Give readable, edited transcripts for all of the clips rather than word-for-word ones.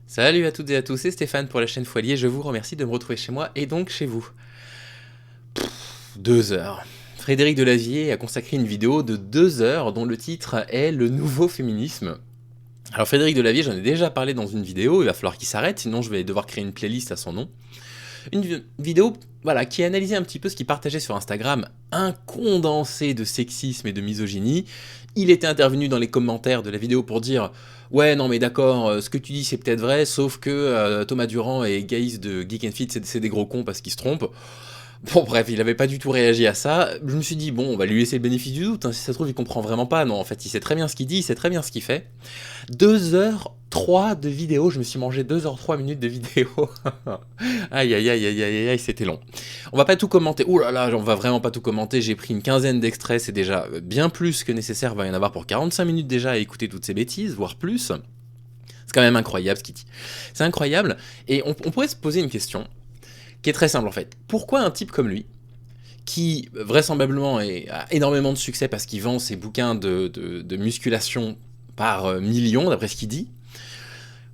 Salut à toutes et à tous, c'est Stéphane pour la chaîne Foilier, je vous remercie de me retrouver chez moi et donc chez vous. 2 heures. Frédéric Delavier a consacré une vidéo de 2 heures dont le titre est Le nouveau féminisme. Alors Frédéric Delavier, j'en ai déjà parlé dans une vidéo, il va falloir qu'il s'arrête, sinon je vais devoir créer une playlist à son nom. Une vidéo voilà, qui analysait un petit peu ce qu'il partageait sur Instagram, un condensé de sexisme et de misogynie. Il était intervenu dans les commentaires de la vidéo pour dire ouais non mais d'accord, ce que tu dis c'est peut-être vrai, sauf que Thomas Durand et Gaïs de Geek and Fit c'est des gros cons parce qu'ils se trompent. Bon bref, il avait pas du tout réagi à ça. Je me suis dit bon, on va lui laisser le bénéfice du doute, hein. Si ça se trouve il comprend vraiment pas. Non, en fait il sait très bien ce qu'il dit, il sait très bien ce qu'il fait. 2h03 de vidéo, je me suis mangé 2h03 minutes de vidéo. Aïe aïe aïe aïe aïe aïe, c'était long. On va pas tout commenter, ouh là là, on va vraiment pas tout commenter, j'ai pris une quinzaine d'extraits, c'est déjà bien plus que nécessaire, il va y en avoir pour 45 minutes déjà à écouter toutes ces bêtises, voire plus. C'est quand même incroyable ce qu'il dit. C'est incroyable, et on pourrait se poser une question, qui est très simple en fait. Pourquoi un type comme lui, qui vraisemblablement a énormément de succès parce qu'il vend ses bouquins de musculation par millions, d'après ce qu'il dit,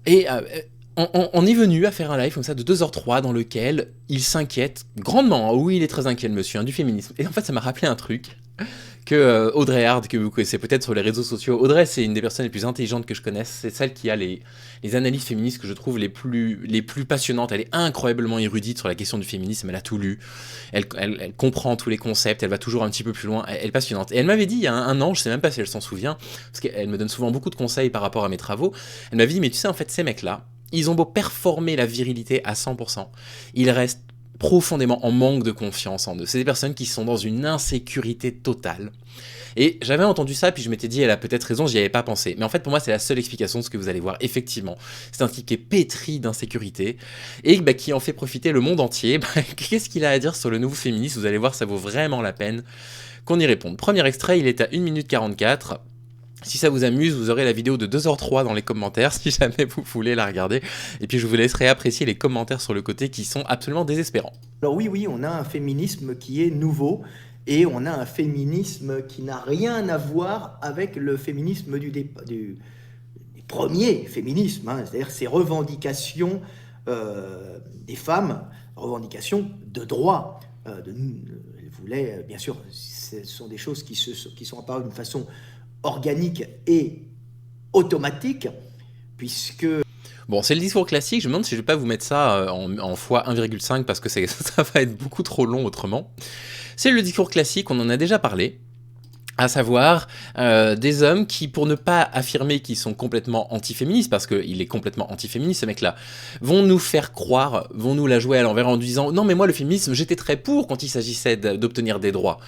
et on est venu à faire un live comme ça de 2h03 dans lequel il s'inquiète grandement, oui il est très inquiet le monsieur, hein, du féminisme. Et en fait ça m'a rappelé un truc que Audrey Hard, que vous connaissez peut-être sur les réseaux sociaux. Audrey, c'est une des personnes les plus intelligentes que je connaisse, c'est celle qui a les analyses féministes que je trouve les plus passionnantes. Elle est incroyablement érudite sur la question du féminisme, elle a tout lu, elle comprend tous les concepts, elle va toujours un petit peu plus loin, elle est passionnante. Et elle m'avait dit il y a un an, je sais même pas si elle s'en souvient, parce qu'elle me donne souvent beaucoup de conseils par rapport à mes travaux, elle m'avait dit mais tu sais en fait ces mecs-là, ils ont beau performer la virilité à 100%, ils restent profondément en manque de confiance en eux. C'est des personnes qui sont dans une insécurité totale. Et j'avais entendu ça, puis je m'étais dit, elle a peut-être raison, j'y avais pas pensé. Mais en fait, pour moi, c'est la seule explication de ce que vous allez voir. Effectivement, c'est un type qui est pétri d'insécurité et qui en fait profiter le monde entier. Qu'est-ce qu'il a à dire sur le nouveau féminisme? Vous allez voir, ça vaut vraiment la peine qu'on y réponde. Premier extrait, il est à 1 minute 44. Si ça vous amuse, vous aurez la vidéo de 2h03 dans les commentaires, si jamais vous voulez la regarder. Et puis je vous laisserai apprécier les commentaires sur le côté qui sont absolument désespérants. Alors oui, oui, on a un féminisme qui est nouveau et on a un féminisme qui n'a rien à voir avec le féminisme du premier féminisme, hein, c'est-à-dire ces revendications des femmes, revendications de droit. Elles voulaient, bien sûr, ce sont des choses qui sont apparues d'une façon organique et automatique, puisque Bon, c'est le discours classique, je me demande si je vais pas vous mettre ça en fois 1,5 parce que ça va être beaucoup trop long autrement. C'est le discours classique, on en a déjà parlé, à savoir des hommes qui, pour ne pas affirmer qu'ils sont complètement antiféministes, parce qu'il est complètement antiféministe ce mec-là, vont nous faire croire, vont nous la jouer à l'envers en disant « Non mais moi le féminisme, j'étais très pour quand il s'agissait d'obtenir des droits ».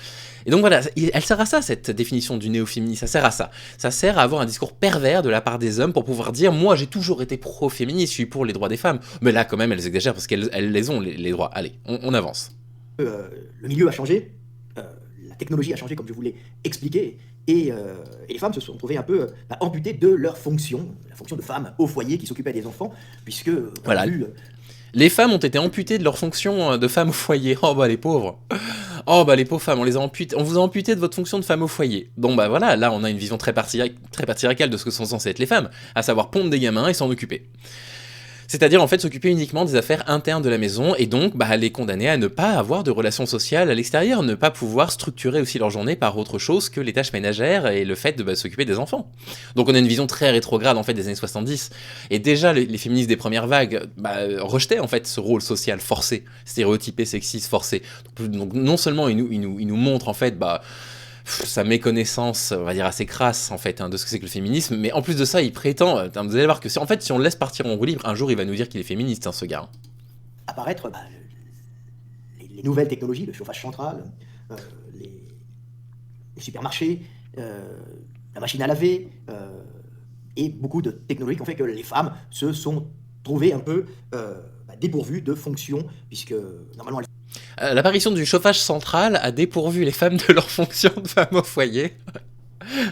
Et donc voilà, elle sert à ça, cette définition du néo-féminisme, ça sert à ça. Ça sert à avoir un discours pervers de la part des hommes pour pouvoir dire « Moi j'ai toujours été pro-féministe, je suis pour les droits des femmes ». Mais là quand même, elles exagèrent parce qu'elles les ont, les droits. Allez, on avance. le milieu a changé, la technologie a changé comme je vous l'ai expliqué, et les femmes se sont trouvées un peu amputées de leur fonction, la fonction de femme au foyer qui s'occupait des enfants, puisque on a Voilà. vu... Les femmes ont été amputées de leur fonction de femme au foyer. Oh bah les pauvres. Oh bah les pauvres femmes, on vous a amputé de votre fonction de femme au foyer. Bon bah voilà, là on a une vision très patriarcale de ce que sont censées être les femmes, à savoir pondre des gamins et s'en occuper. C'est-à-dire en fait s'occuper uniquement des affaires internes de la maison et donc les condamner à ne pas avoir de relations sociales à l'extérieur, ne pas pouvoir structurer aussi leur journée par autre chose que les tâches ménagères et le fait de s'occuper des enfants. Donc on a une vision très rétrograde en fait des années 70 et déjà les féministes des premières vagues rejetaient en fait ce rôle social forcé, stéréotypé, sexiste, forcé. Donc non seulement ils nous montrent en fait sa méconnaissance, on va dire assez crasse en fait, hein, de ce que c'est que le féminisme, mais en plus de ça, il prétend, vous allez voir que en fait, si on le laisse partir en roue libre, un jour il va nous dire qu'il est féministe, hein, ce gars. apparaître les nouvelles technologies, le chauffage central, euh, les, les supermarchés, la machine à laver, et beaucoup de technologies qui ont fait que les femmes se sont trouvées un peu dépourvues de fonctions, puisque normalement elles... L'apparition du chauffage central a dépourvu les femmes de leur fonction de femme au foyer.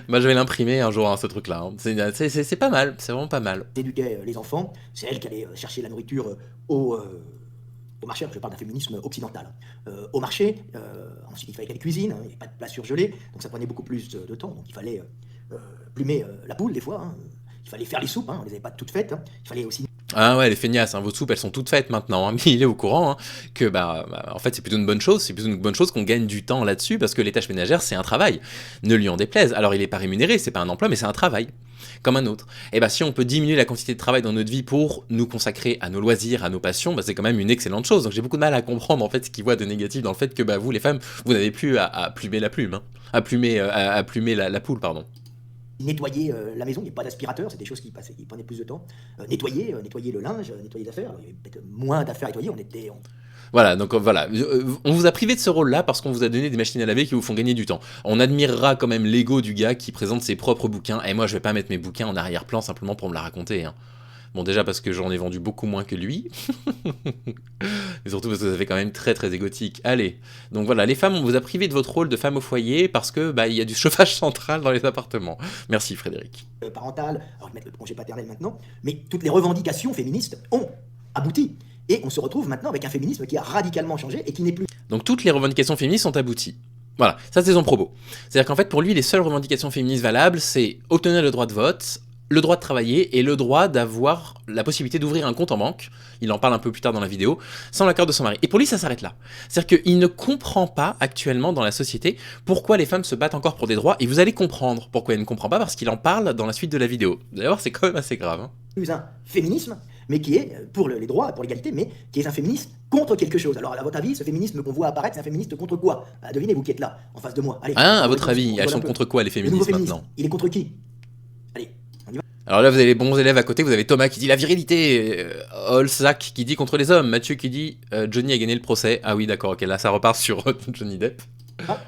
Moi je vais l'imprimer un jour, hein, ce truc-là. Hein. C'est pas mal, c'est vraiment pas mal. éduquaient les enfants, c'est elles qui allaient chercher la nourriture au marché, je parle d'un féminisme occidental, au marché, ensuite il fallait qu'elle cuisine, hein, il n'y avait pas de plat surgelé, donc ça prenait beaucoup plus de temps, donc il fallait plumer la poule des fois, hein, il fallait faire les soupes, hein, on ne les avait pas toutes faites, hein, il fallait aussi... Ah ouais, les feignasses, hein, vos soupes, elles sont toutes faites maintenant. Hein, mais il est au courant, hein, que en fait, c'est plutôt une bonne chose. C'est plutôt une bonne chose qu'on gagne du temps là-dessus, parce que les tâches ménagères, c'est un travail. Ne lui en déplaise. Alors, il est pas rémunéré, c'est pas un emploi, mais c'est un travail, comme un autre. Et si on peut diminuer la quantité de travail dans notre vie pour nous consacrer à nos loisirs, à nos passions, c'est quand même une excellente chose. Donc j'ai beaucoup de mal à comprendre en fait ce qu'il voit de négatif dans le fait que vous, les femmes, vous n'avez plus à plumer la plume, hein, à plumer la poule, pardon. Nettoyer la maison, il n'y a pas d'aspirateur, c'est des choses qui prenaient plus de temps. Nettoyer le linge, nettoyer les affaires, il y avait peut-être moins d'affaires à nettoyer, Voilà, donc voilà, on vous a privé de ce rôle-là parce qu'on vous a donné des machines à laver qui vous font gagner du temps. On admirera quand même l'ego du gars qui présente ses propres bouquins, et moi je vais pas mettre mes bouquins en arrière-plan simplement pour me la raconter, hein. Bon, déjà parce que j'en ai vendu beaucoup moins que lui, et surtout parce que ça fait quand même très très égotique. Allez, donc voilà, les femmes, on vous a privé de votre rôle de femme au foyer parce que il y a du chauffage central dans les appartements. Merci Frédéric. Parental, alors ils mettent le congé paternel maintenant, mais toutes les revendications féministes ont abouti. Et on se retrouve maintenant avec un féminisme qui a radicalement changé et qui n'est plus... Donc toutes les revendications féministes sont abouties. Voilà, ça c'est son propos. C'est-à-dire qu'en fait pour lui, les seules revendications féministes valables, c'est obtenir le droit de vote, le droit de travailler et le droit d'avoir la possibilité d'ouvrir un compte en banque, il en parle un peu plus tard dans la vidéo, sans l'accord de son mari. Et pour lui, ça s'arrête là. C'est-à-dire qu'il ne comprend pas actuellement dans la société pourquoi les femmes se battent encore pour des droits, et vous allez comprendre pourquoi il ne comprend pas, parce qu'il en parle dans la suite de la vidéo. D'ailleurs, c'est quand même assez grave. Hein. Plus un féminisme, mais qui est pour les droits, pour l'égalité, mais qui est un féminisme contre quelque chose. Alors, à votre avis, ce féminisme qu'on voit apparaître, c'est un féministe contre quoi? Devinez, vous qui êtes là, en face de moi. Allez, à votre avis, elles sont contre quoi les féministes maintenant? Il est contre qui? Allez, on y va. Alors là, vous avez les bons élèves à côté, vous avez Thomas qui dit la virilité, Olsac qui dit contre les hommes, Mathieu qui dit Johnny a gagné le procès. Ah oui, d'accord, ok, là ça repart sur Johnny Depp. Ah.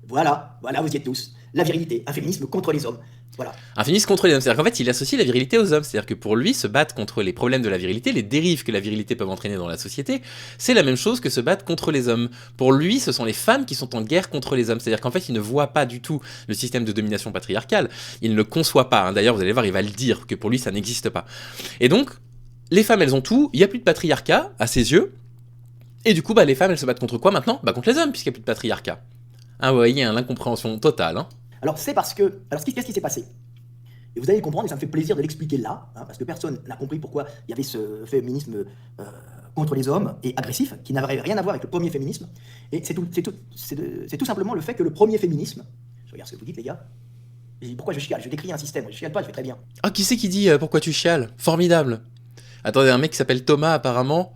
Voilà, vous y êtes tous. La virilité, un féminisme contre les hommes. Voilà. Un féminisme contre les hommes, c'est-à-dire qu'en fait il associe la virilité aux hommes, c'est-à-dire que pour lui se battre contre les problèmes de la virilité, les dérives que la virilité peut entraîner dans la société, c'est la même chose que se battre contre les hommes. Pour lui, ce sont les femmes qui sont en guerre contre les hommes, c'est-à-dire qu'en fait il ne voit pas du tout le système de domination patriarcale, il ne le conçoit pas, hein. D'ailleurs vous allez voir, il va le dire, que pour lui ça n'existe pas. Et donc, les femmes elles ont tout, il n'y a plus de patriarcat à ses yeux, et du coup les femmes elles se battent contre quoi maintenant? Contre les hommes, puisqu'il n'y a plus de patriarcat. Ah ouais, il y a l'incompréhension totale, hein. Alors c'est parce que... Alors qu'est-ce qui s'est passé? Et vous allez le comprendre, et ça me fait plaisir de l'expliquer là, hein, parce que personne n'a compris pourquoi il y avait ce féminisme contre les hommes, et agressif, qui n'avait rien à voir avec le premier féminisme. Et c'est tout simplement le fait que le premier féminisme... Je regarde ce que vous dites, les gars. Et pourquoi je chiale? Je décris un système, je chiale pas, je fais très bien. Ah, qui c'est qui dit pourquoi tu chiales? Formidable. Attendez, un mec qui s'appelle Thomas, apparemment.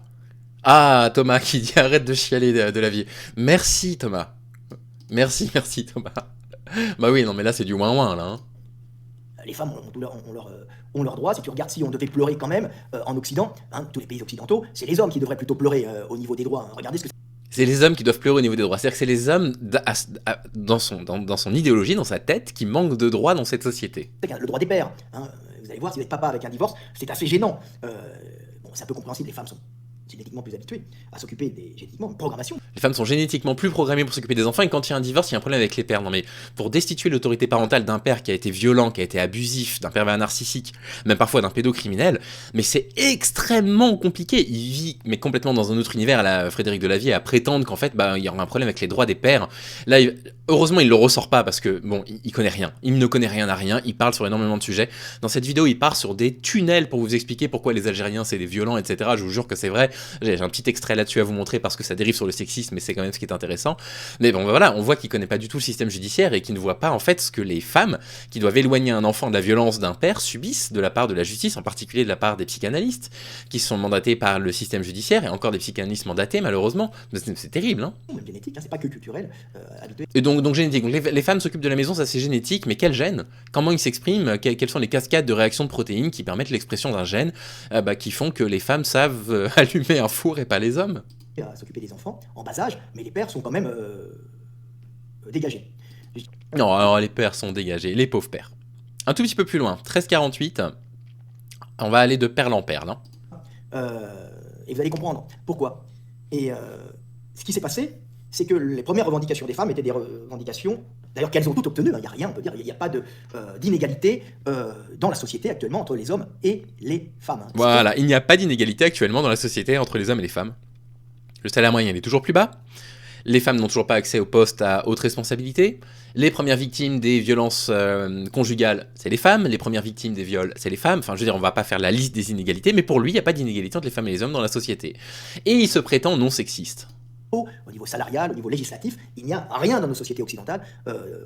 Ah, Thomas, qui dit arrête de chialer de la vie. Merci, Thomas. Merci Thomas. Bah oui, non mais là c'est du ouin-ouin là. Hein. Les femmes ont leurs droits. Si tu regardes, si on devait pleurer quand même en Occident, hein, tous les pays occidentaux, c'est les hommes qui devraient plutôt pleurer au niveau des droits. Hein. Regardez ce que c'est les hommes qui doivent pleurer au niveau des droits. C'est-à-dire que c'est les hommes, dans son idéologie, dans sa tête, qui manquent de droits dans cette société. Le droit des pères. Hein. Vous allez voir, si vous êtes papa avec un divorce, c'est assez gênant. Bon, c'est un peu compréhensible, les femmes sont génétiquement plus habituées à s'occuper génétiquement, une programmation. Les femmes sont génétiquement plus programmées pour s'occuper des enfants, et quand il y a un divorce, il y a un problème avec les pères. Non mais, pour destituer l'autorité parentale d'un père qui a été violent, qui a été abusif, d'un pervers narcissique, même parfois d'un pédocriminel, mais c'est extrêmement compliqué. Il vit, mais complètement dans un autre univers, à la Frédéric Delavier, à prétendre qu'en fait, il y aura un problème avec les droits des pères. Là, heureusement, il le ressort pas, parce que, bon, il connaît rien. Il ne connaît rien à rien, il parle sur énormément de sujets. Dans cette vidéo, il part sur des tunnels pour vous expliquer pourquoi les Algériens, c'est des violents, etc. Je vous jure que c'est vrai. J'ai un petit extrait là-dessus à vous montrer parce que ça dérive sur le sexisme, mais c'est quand même ce qui est intéressant. Mais bon, voilà, on voit qu'il connaît pas du tout le système judiciaire et qu'il ne voit pas en fait ce que les femmes qui doivent éloigner un enfant de la violence d'un père subissent de la part de la justice, en particulier de la part des psychanalystes qui sont mandatés par le système judiciaire, et encore des psychanalystes mandatés malheureusement. C'est terrible, hein. Même génétique, hein, c'est pas que culturel. Et donc génétique. Donc les femmes s'occupent de la maison, ça c'est génétique, mais quel gène? Comment ils s'expriment? Quelles sont les cascades de réactions de protéines qui permettent l'expression d'un gène qui font que les femmes savent allumer un four et pas les hommes? À s'occuper des enfants en bas âge, mais les pères sont quand même dégagés. Non, alors les pères sont dégagés, les pauvres pères. Un tout petit peu plus loin, 1348, on va aller de perle en perle. Hein. Et vous allez comprendre pourquoi. Et ce qui s'est passé, c'est que les premières revendications des femmes étaient des revendications, d'ailleurs qu'elles ont toutes obtenues, il n'y a rien, on peut dire, il n'y a pas d'inégalité dans la société actuellement entre les hommes et les femmes. Hein. Voilà, il n'y a pas d'inégalité actuellement dans la société entre les hommes et les femmes. Le salaire moyen est toujours plus bas, les femmes n'ont toujours pas accès aux postes à haute responsabilité, Les premières victimes des violences conjugales, c'est les femmes. Les premières victimes des viols, c'est les femmes. Enfin, je veux dire, on va pas faire la liste des inégalités, mais pour lui, il n'y a pas d'inégalité entre les femmes et les hommes dans la société. Et il se prétend non sexiste. Au niveau salarial, au niveau législatif, il n'y a rien dans nos sociétés occidentales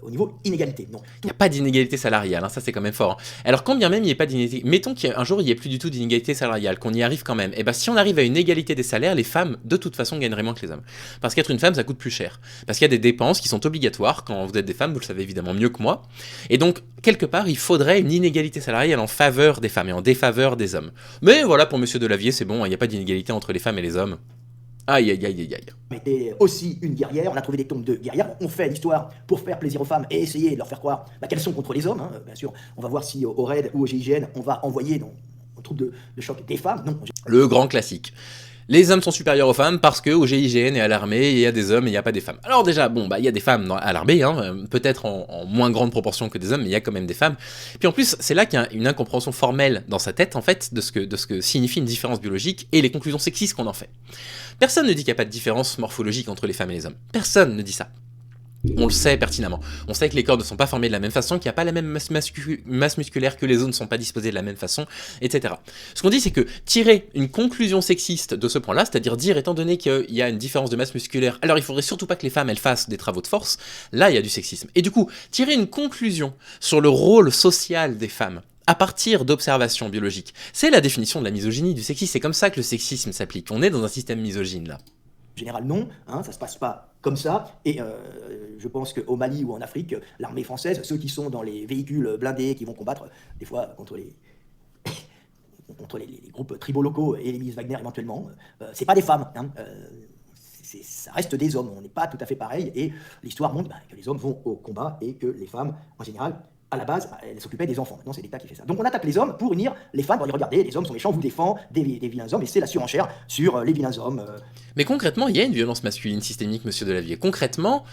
au niveau inégalité. Non. Il n'y a pas d'inégalité salariale, hein, ça c'est quand même fort. Hein. Alors quand bien même il n'y ait pas d'inégalité, mettons qu'un jour il n'y ait plus du tout d'inégalité salariale, qu'on y arrive quand même, et bien si on arrive à une égalité des salaires, les femmes de toute façon gagneraient moins que les hommes. Parce qu'être une femme ça coûte plus cher. Parce qu'il y a des dépenses qui sont obligatoires quand vous êtes des femmes, vous le savez évidemment mieux que moi. Et donc quelque part il faudrait une inégalité salariale en faveur des femmes et en défaveur des hommes. Mais voilà, pour Monsieur Delavier c'est bon, il n'y a pas d'inégalité entre les femmes et les hommes. Aïe aïe aïe aïe aïe. On était aussi une guerrière, on a trouvé des tombes de guerrières, on fait l'histoire pour faire plaisir aux femmes et essayer de leur faire croire qu'elles sont contre les hommes. Hein. Bien sûr, on va voir si au RAID ou au GIGN, on va envoyer aux troupes de choc des femmes. Non. Le grand classique. Les hommes sont supérieurs aux femmes parce qu'au GIGN et à l'armée, il y a des hommes et il n'y a pas des femmes. Alors déjà, bon, il y a des femmes à l'armée, hein, peut-être en moins grande proportion que des hommes, mais il y a quand même des femmes. Puis en plus, c'est là qu'il y a une incompréhension formelle dans sa tête, en fait, de ce que signifie une différence biologique et les conclusions sexistes qu'on en fait. Personne ne dit qu'il n'y a pas de différence morphologique entre les femmes et les hommes. Personne ne dit ça. On le sait pertinemment. On sait que les corps ne sont pas formés de la même façon, qu'il n'y a pas la même masse musculaire, que les os ne sont pas disposés de la même façon, etc. Ce qu'on dit, c'est que tirer une conclusion sexiste de ce point-là, c'est-à-dire dire, étant donné qu'il y a une différence de masse musculaire, alors il faudrait surtout pas que les femmes, elles fassent des travaux de force, là, il y a du sexisme. Et du coup, tirer une conclusion sur le rôle social des femmes, à partir d'observations biologiques, c'est la définition de la misogynie, du sexisme. C'est comme ça que le sexisme s'applique. On est dans un système misogyne, là. En général, non, hein, ça se passe pas comme ça. Et je pense qu'au Mali ou en Afrique, l'armée française, ceux qui sont dans les véhicules blindés, qui vont combattre des fois contre les groupes tribaux locaux et les milices Wagner éventuellement, c'est pas des femmes. Hein, ça reste des hommes. On n'est pas tout à fait pareil. Et l'histoire montre que les hommes vont au combat et que les femmes, en général, à la base, elle s'occupait des enfants. Maintenant, c'est l'État qui fait ça. Donc on attaque les hommes pour unir les femmes. Pour les regarder, les hommes sont méchants, vous défend des vilains hommes, et c'est la surenchère sur les vilains hommes. Mais concrètement, il y a une violence masculine systémique, Monsieur Delavier. Concrètement,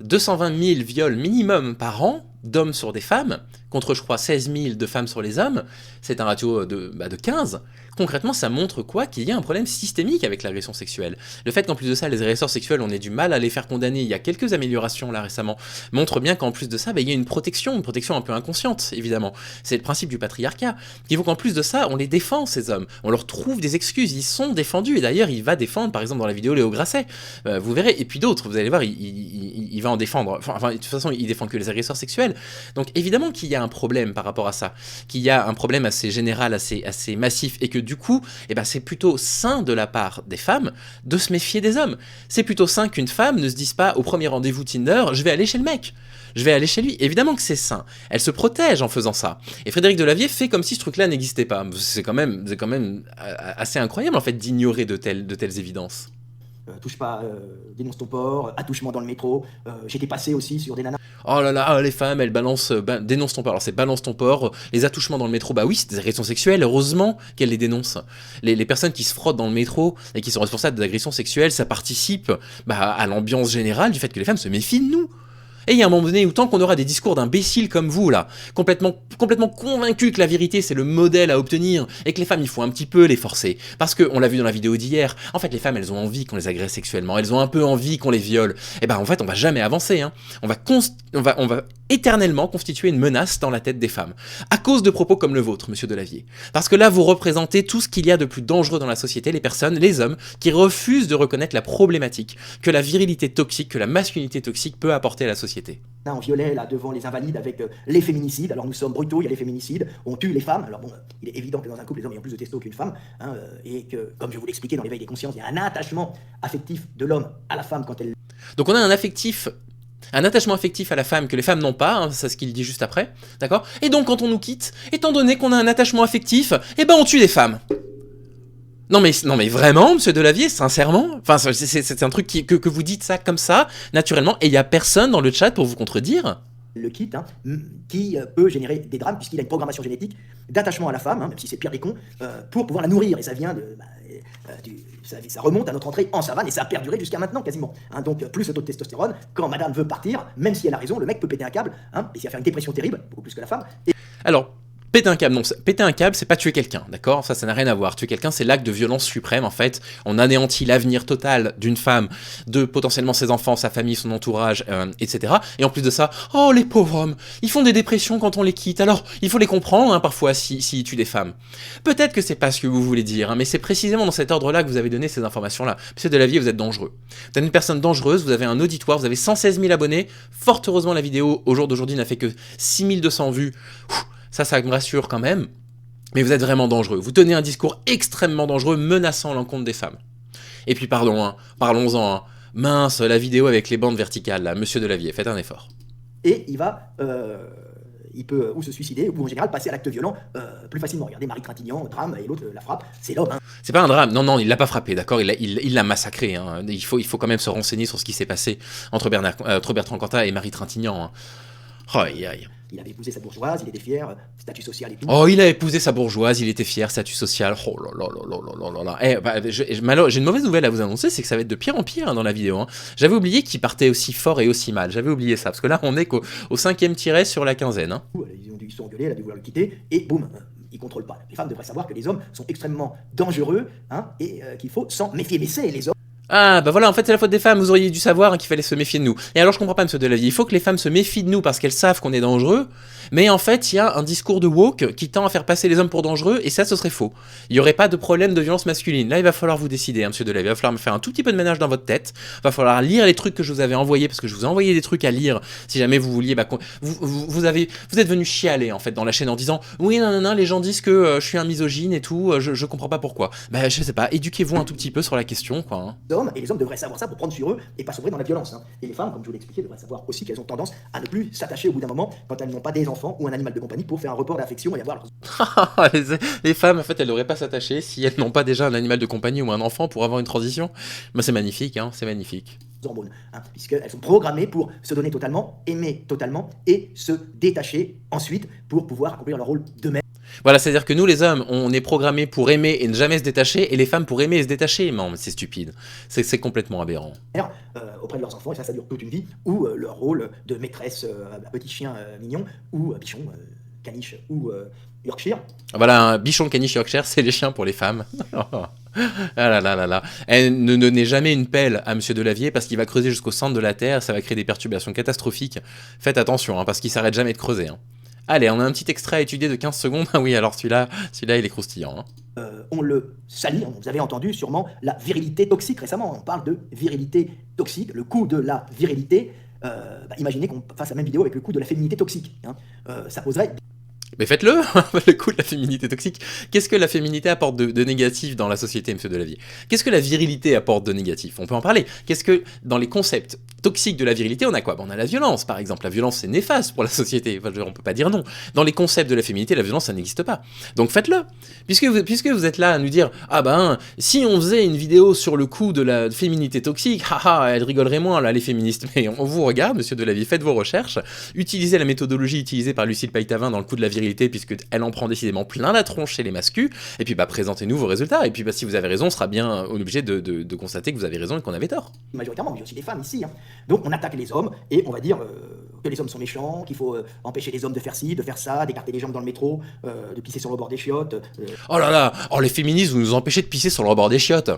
220 000 viols minimum par an d'hommes sur des femmes, contre, je crois, 16 000 de femmes sur les hommes, c'est un ratio de 15. Concrètement, ça montre quoi? Qu'il y a un problème systémique avec l'agression sexuelle. Le fait qu'en plus de ça, les agresseurs sexuels, on ait du mal à les faire condamner, il y a quelques améliorations là récemment, montre bien qu'en plus de ça, il y a une protection un peu inconsciente, évidemment. C'est le principe du patriarcat. Il faut qu'en plus de ça, on les défend, ces hommes. On leur trouve des excuses, ils sont défendus. Et d'ailleurs, il va défendre, par exemple, dans la vidéo Léo Grasset, vous verrez, et puis d'autres, vous allez voir, il va en défendre. Enfin, de toute façon, il défend que les agresseurs sexuels. Donc évidemment qu'il y a un problème par rapport à ça, qu'il y a un problème assez général, assez massif, et que du coup, c'est plutôt sain de la part des femmes de se méfier des hommes. C'est plutôt sain qu'une femme ne se dise pas au premier rendez-vous Tinder, je vais aller chez le mec. Je vais aller chez lui. Évidemment que c'est sain. Elle se protège en faisant ça. Et Frédéric Delavier fait comme si ce truc-là n'existait pas. C'est quand même assez incroyable en fait d'ignorer de telles évidences. Touche pas, dénonce ton porc, attouchement dans le métro. J'étais passé aussi sur des nanas. Oh là là, les femmes, elles balancent, dénonce ton porc. Alors c'est balance ton porc, les attouchements dans le métro, bah oui, c'est des agressions sexuelles, heureusement qu'elles les dénoncent. Les personnes qui se frottent dans le métro et qui sont responsables des agressions sexuelles, ça participe à l'ambiance générale du fait que les femmes se méfient de nous. Et il y a un moment donné où tant qu'on aura des discours d'imbéciles comme vous, là, complètement convaincus que la vérité c'est le modèle à obtenir, et que les femmes il faut un petit peu les forcer. Parce que, on l'a vu dans la vidéo d'hier, en fait les femmes elles ont envie qu'on les agresse sexuellement, elles ont un peu envie qu'on les viole. Et en fait on va jamais avancer, hein. On va éternellement constituer une menace dans la tête des femmes. À cause de propos comme le vôtre, Monsieur Delavier. Parce que là vous représentez tout ce qu'il y a de plus dangereux dans la société, les personnes, les hommes, qui refusent de reconnaître la problématique que la virilité toxique, que la masculinité toxique peut apporter à la société. En violet, là, devant les invalides, avec les féminicides. Alors nous sommes brutaux, il y a les féminicides, on tue les femmes. Alors bon, il est évident que dans un couple, les hommes ayant plus de testo qu'une femme, hein, et que, comme je vous l'expliquais dans l'éveil des consciences, il y a un attachement affectif de l'homme à la femme quand elle... Donc on a un attachement affectif à la femme que les femmes n'ont pas, hein, c'est ce qu'il dit juste après, d'accord? Et donc quand on nous quitte, étant donné qu'on a un attachement affectif, on tue des femmes. Non mais vraiment, Monsieur Delavier, sincèrement, enfin c'est un truc que vous dites ça comme ça, naturellement, et il y a personne dans le chat pour vous contredire. Le quitte, hein, qui peut générer des drames puisqu'il a une programmation génétique d'attachement à la femme, hein, même si c'est le pire des cons, pour pouvoir la nourrir, et ça vient ça remonte à notre entrée en savane et ça a perduré jusqu'à maintenant quasiment. Hein, donc plus le taux de testostérone, quand madame veut partir, même si elle a raison, le mec peut péter un câble, hein, et s'il va faire une dépression terrible, beaucoup plus que la femme. Alors, Péter un câble, non, péter un câble, c'est pas tuer quelqu'un, d'accord? Ça n'a rien à voir. Tuer quelqu'un, c'est l'acte de violence suprême, en fait. On anéantit l'avenir total d'une femme, de potentiellement ses enfants, sa famille, son entourage, etc. Et en plus de ça, oh, les pauvres hommes, ils font des dépressions quand on les quitte, alors il faut les comprendre, hein, parfois, s'ils tuent des femmes. Peut-être que c'est pas ce que vous voulez dire, hein, mais c'est précisément dans cet ordre-là que vous avez donné ces informations-là. Monsieur Delavier, vous êtes dangereux. Vous êtes une personne dangereuse, vous avez un auditoire, vous avez 116 000 abonnés. Fort heureusement, la vidéo, au jour d'aujourd'hui, n'a fait que 6200 vues. Ça me rassure quand même, mais vous êtes vraiment dangereux. Vous tenez un discours extrêmement dangereux, menaçant l'encontre des femmes. Et puis pardon, hein, parlons-en, hein. Mince, la vidéo avec les bandes verticales, là, monsieur Delavier, faites un effort. Et il peut ou se suicider, ou en général passer à l'acte violent plus facilement. Regardez Marie Trintignant, drame, et l'autre la frappe, c'est l'homme. Hein. C'est pas un drame, non, il l'a pas frappé, d'accord, il l'a massacré. Hein. Il faut quand même se renseigner sur ce qui s'est passé entre Bertrand Cantat et Marie Trintignant. Hein. Oh, aïe. Il avait épousé sa bourgeoise, il était fier, statut social et tout. Oh, il a épousé sa bourgeoise, il était fier, statut social. Oh là là là là là là. Eh, bah, j'ai une mauvaise nouvelle à vous annoncer, c'est que ça va être de pire en pire hein, dans la vidéo. Hein. J'avais oublié qu'il partait aussi fort et aussi mal. J'avais oublié ça, parce que là, on est qu'au 5e tiret sur la quinzaine. Hein. Ils ont dû s'engueuler, elle a dû vouloir le quitter, et boum, ils contrôlent pas. Les femmes devraient savoir que les hommes sont extrêmement dangereux, hein, et qu'il faut s'en méfier. Mais c'est les hommes. Ah, bah voilà, en fait, c'est la faute des femmes, vous auriez dû savoir hein, qu'il fallait se méfier de nous. Et alors, je comprends pas, monsieur Delavier, il faut que les femmes se méfient de nous parce qu'elles savent qu'on est dangereux, mais en fait, il y a un discours de woke qui tend à faire passer les hommes pour dangereux, et ça, ce serait faux. Il n'y aurait pas de problème de violence masculine. Là, il va falloir vous décider, hein, monsieur Delavier, il va falloir me faire un tout petit peu de ménage dans votre tête, il va falloir lire les trucs que je vous avais envoyés, parce que je vous ai envoyé des trucs à lire, si jamais vous vouliez, bah, vous êtes venu chialer, en fait, dans la chaîne en disant, oui, non, les gens disent que je suis un misogyne et tout, je comprends pas pourquoi. Bah, je sais pas, éduquez-vous un tout petit peu sur la question, quoi. Hein. Hommes, et les hommes devraient savoir ça pour prendre sur eux et pas sombrer dans la violence. Hein. Et les femmes, comme je vous l'ai expliqué, devraient savoir aussi qu'elles ont tendance à ne plus s'attacher au bout d'un moment quand elles n'ont pas des enfants ou un animal de compagnie pour faire un report d'affection et avoir les femmes, en fait, elles devraient pas s'attacher si elles n'ont pas déjà un animal de compagnie ou un enfant pour avoir une transition. Bah, c'est magnifique, hein, c'est magnifique. Hormones, hein, puisqu'elles sont programmées pour se donner totalement, aimer totalement et se détacher ensuite pour pouvoir accomplir leur rôle de mère. Voilà, c'est-à-dire que nous, les hommes, on est programmés pour aimer et ne jamais se détacher, et les femmes pour aimer et se détacher. Non, mais c'est stupide. C'est complètement aberrant. Auprès de leurs enfants, et ça dure toute une vie, ou leur rôle de maîtresse à petit chien mignon, ou bichon, caniche, ou Yorkshire. Voilà, un bichon, caniche, Yorkshire, c'est les chiens pour les femmes. Ah là là là là. Elle ne donnez jamais une pelle à monsieur Delavier parce qu'il va creuser jusqu'au centre de la Terre, ça va créer des perturbations catastrophiques. Faites attention, hein, parce qu'il s'arrête jamais de creuser. Hein. Allez, on a un petit extrait à étudier de 15 secondes. Ah oui, alors celui-là, il est croustillant. Hein. On le salit, vous avez entendu sûrement la virilité toxique récemment. On parle de virilité toxique, le coût de la virilité. Imaginez qu'on fasse la même vidéo avec le coût de la féminité toxique. Hein. Ça poserait... Mais faites-le, le coup de la féminité toxique. Qu'est-ce que la féminité apporte de négatif dans la société, monsieur Delavier? Qu'est-ce que la virilité apporte de négatif? On peut en parler. Qu'est-ce que, dans les concepts toxiques de la virilité, on a quoi? On a la violence, par exemple. La violence, c'est néfaste pour la société. Enfin, on peut pas dire non. Dans les concepts de la féminité, la violence, ça n'existe pas. Donc faites-le. Puisque vous êtes là à nous dire, ah ben, si on faisait une vidéo sur le coup de la féminité toxique, haha, elles rigoleraient moins, là, les féministes. Mais on vous regarde, monsieur Delavier, faites vos recherches. Utilisez la méthodologie utilisée par Lucille Paytavin dans le coup de la virilité, puisqu'elle en prend décidément plein la tronche chez les mascus, et puis présentez-nous vos résultats, et puis si vous avez raison, on sera bien obligé de constater que vous avez raison et qu'on avait tort. Majoritairement, mais aussi des femmes ici. Hein. Donc on attaque les hommes, et on va dire que les hommes sont méchants, qu'il faut empêcher les hommes de faire ci, de faire ça, d'écarter les jambes dans le métro, de pisser sur le bord des chiottes. Oh là là, les féministes, vous nous empêchez de pisser sur le bord des chiottes.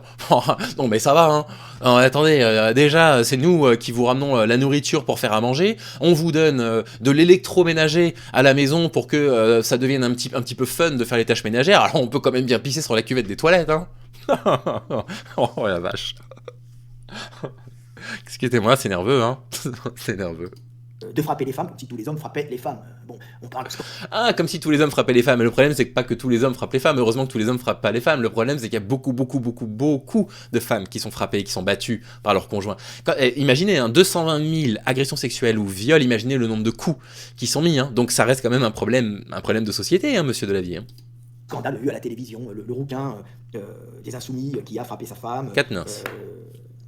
Non mais ça va, hein. Non, attendez, déjà, c'est nous qui vous ramenons la nourriture pour faire à manger, on vous donne de l'électroménager à la maison pour que ça devienne un petit peu fun de faire les tâches ménagères, alors on peut quand même bien pisser sur la cuvette des toilettes, hein. Oh la vache. Excusez-moi, c'est nerveux, hein. C'est nerveux. De frapper les femmes comme si tous les hommes frappaient les femmes. Bon, on parle de... Ah, comme si tous les hommes frappaient les femmes. Mais le problème, c'est que pas que tous les hommes frappent les femmes. Heureusement que tous les hommes frappent pas les femmes. Le problème, c'est qu'il y a beaucoup de femmes qui sont frappées, qui sont battues par leur conjoint. Imaginez, hein, 220 000 agressions sexuelles ou viols, imaginez le nombre de coups qui sont mis. Hein. Donc ça reste quand même un problème de société, hein, monsieur Delavier. Hein. Scandale eu à la télévision, le rouquin des Insoumis qui a frappé sa femme. Katniss.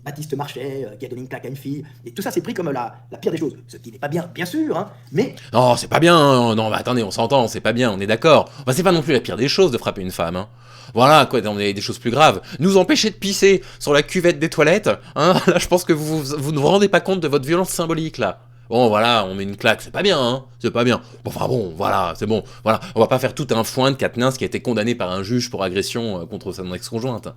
Baptiste Marchais, qui a donné une claque à une fille, et tout ça c'est pris comme la pire des choses, ce qui n'est pas bien sûr, hein, mais... Non, c'est pas bien, non, mais attendez, on s'entend, c'est pas bien, on est d'accord. Enfin, c'est pas non plus la pire des choses de frapper une femme, hein. Voilà, quoi, on a des choses plus graves. Nous empêcher de pisser sur la cuvette des toilettes, hein, là je pense que vous ne vous rendez pas compte de votre violence symbolique, là. Bon, voilà, on met une claque, c'est pas bien, hein, c'est pas bien. Bon, enfin bon, voilà, c'est bon, voilà. On va pas faire tout un foin de Katniss qui a été condamné par un juge pour agression contre son ex-conjointe.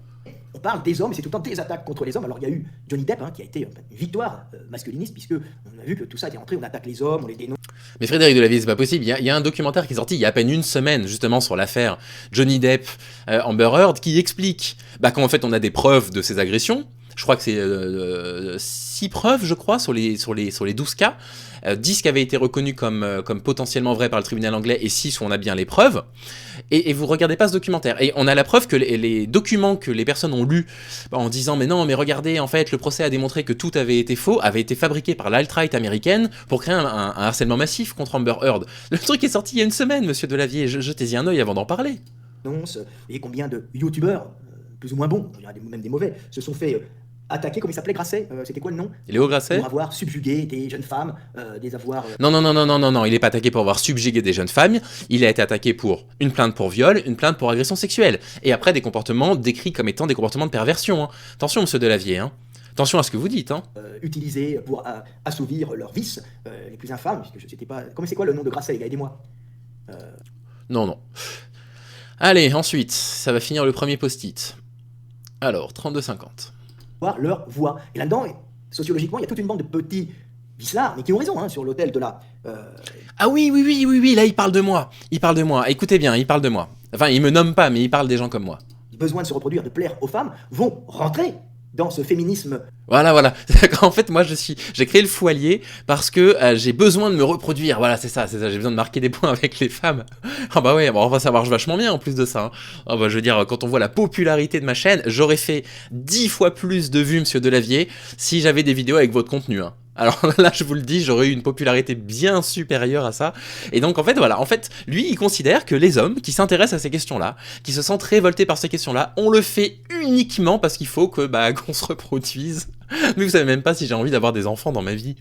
On parle des hommes, et c'est tout le temps des attaques contre les hommes. Alors il y a eu Johnny Depp, qui a été une victoire masculiniste, puisque on a vu que tout ça était rentré, on attaque les hommes, on les dénonce. Mais Frédéric Delavier, c'est pas possible. Il y a un documentaire qui est sorti il y a à peine une semaine, justement, sur l'affaire Johnny Depp, Amber Heard, qui explique qu'en fait, on a des preuves de ces agressions. Je crois que c'est 6 preuves, je crois, sur les 12 cas. 10 qui avaient été reconnus comme potentiellement vrais par le tribunal anglais et 6 où on a bien les preuves. Et vous regardez pas ce documentaire. Et on a la preuve que les documents que les personnes ont lus en disant mais non, mais regardez, en fait, le procès a démontré que tout avait été faux, avaient été fabriqués par l'alt-right américaine pour créer un harcèlement massif contre Amber Heard. Le truc est sorti il y a une semaine, monsieur Delavier. Jetez-y un œil avant d'en parler. Et combien de youtubeurs, plus ou moins bons, même des mauvais, se sont fait attaqué, comme il s'appelait, Grasset, c'était quoi le nom? Léo Grasset? Pour avoir subjugué des jeunes femmes, Non, il est pas attaqué pour avoir subjugué des jeunes femmes, il a été attaqué pour une plainte pour viol, une plainte pour agression sexuelle, et après des comportements décrits comme étant des comportements de perversion. Hein. Attention, monsieur Delavier, hein. Attention à ce que vous dites. Hein. Utilisés pour assouvir leurs vices les plus infâmes, puisque je sais pas... Comment c'est quoi le nom de Grasset, les gars, aidez-moi. Non. Allez, ensuite, ça va finir le premier post-it. Alors, 32,50. Leur voix. Et là-dedans, sociologiquement, il y a toute une bande de petits vicelards, mais qui ont raison, sur l'autel de la... Ah oui, là, il parle de moi. Écoutez bien, il parle de moi. Enfin, il me nomme pas, mais il parle des gens comme moi. Besoin de se reproduire, de plaire aux femmes, vont rentrer dans ce féminisme. Voilà. En fait, moi, j'ai créé le Foilier parce que j'ai besoin de me reproduire. Voilà, c'est ça. J'ai besoin de marquer des points avec les femmes. Ah bah ouais, enfin, ça marche vachement bien en plus de ça. Hein. Ah bah, je veux dire, quand on voit la popularité de ma chaîne, j'aurais fait 10 fois plus de vues, monsieur Delavier, si j'avais des vidéos avec votre contenu. Hein. Alors là, je vous le dis, j'aurais eu une popularité bien supérieure à ça. Et donc, en fait, lui, il considère que les hommes qui s'intéressent à ces questions-là, qui se sentent révoltés par ces questions-là, on le fait uniquement parce qu'il faut qu'on se reproduise. Mais vous savez même pas si j'ai envie d'avoir des enfants dans ma vie.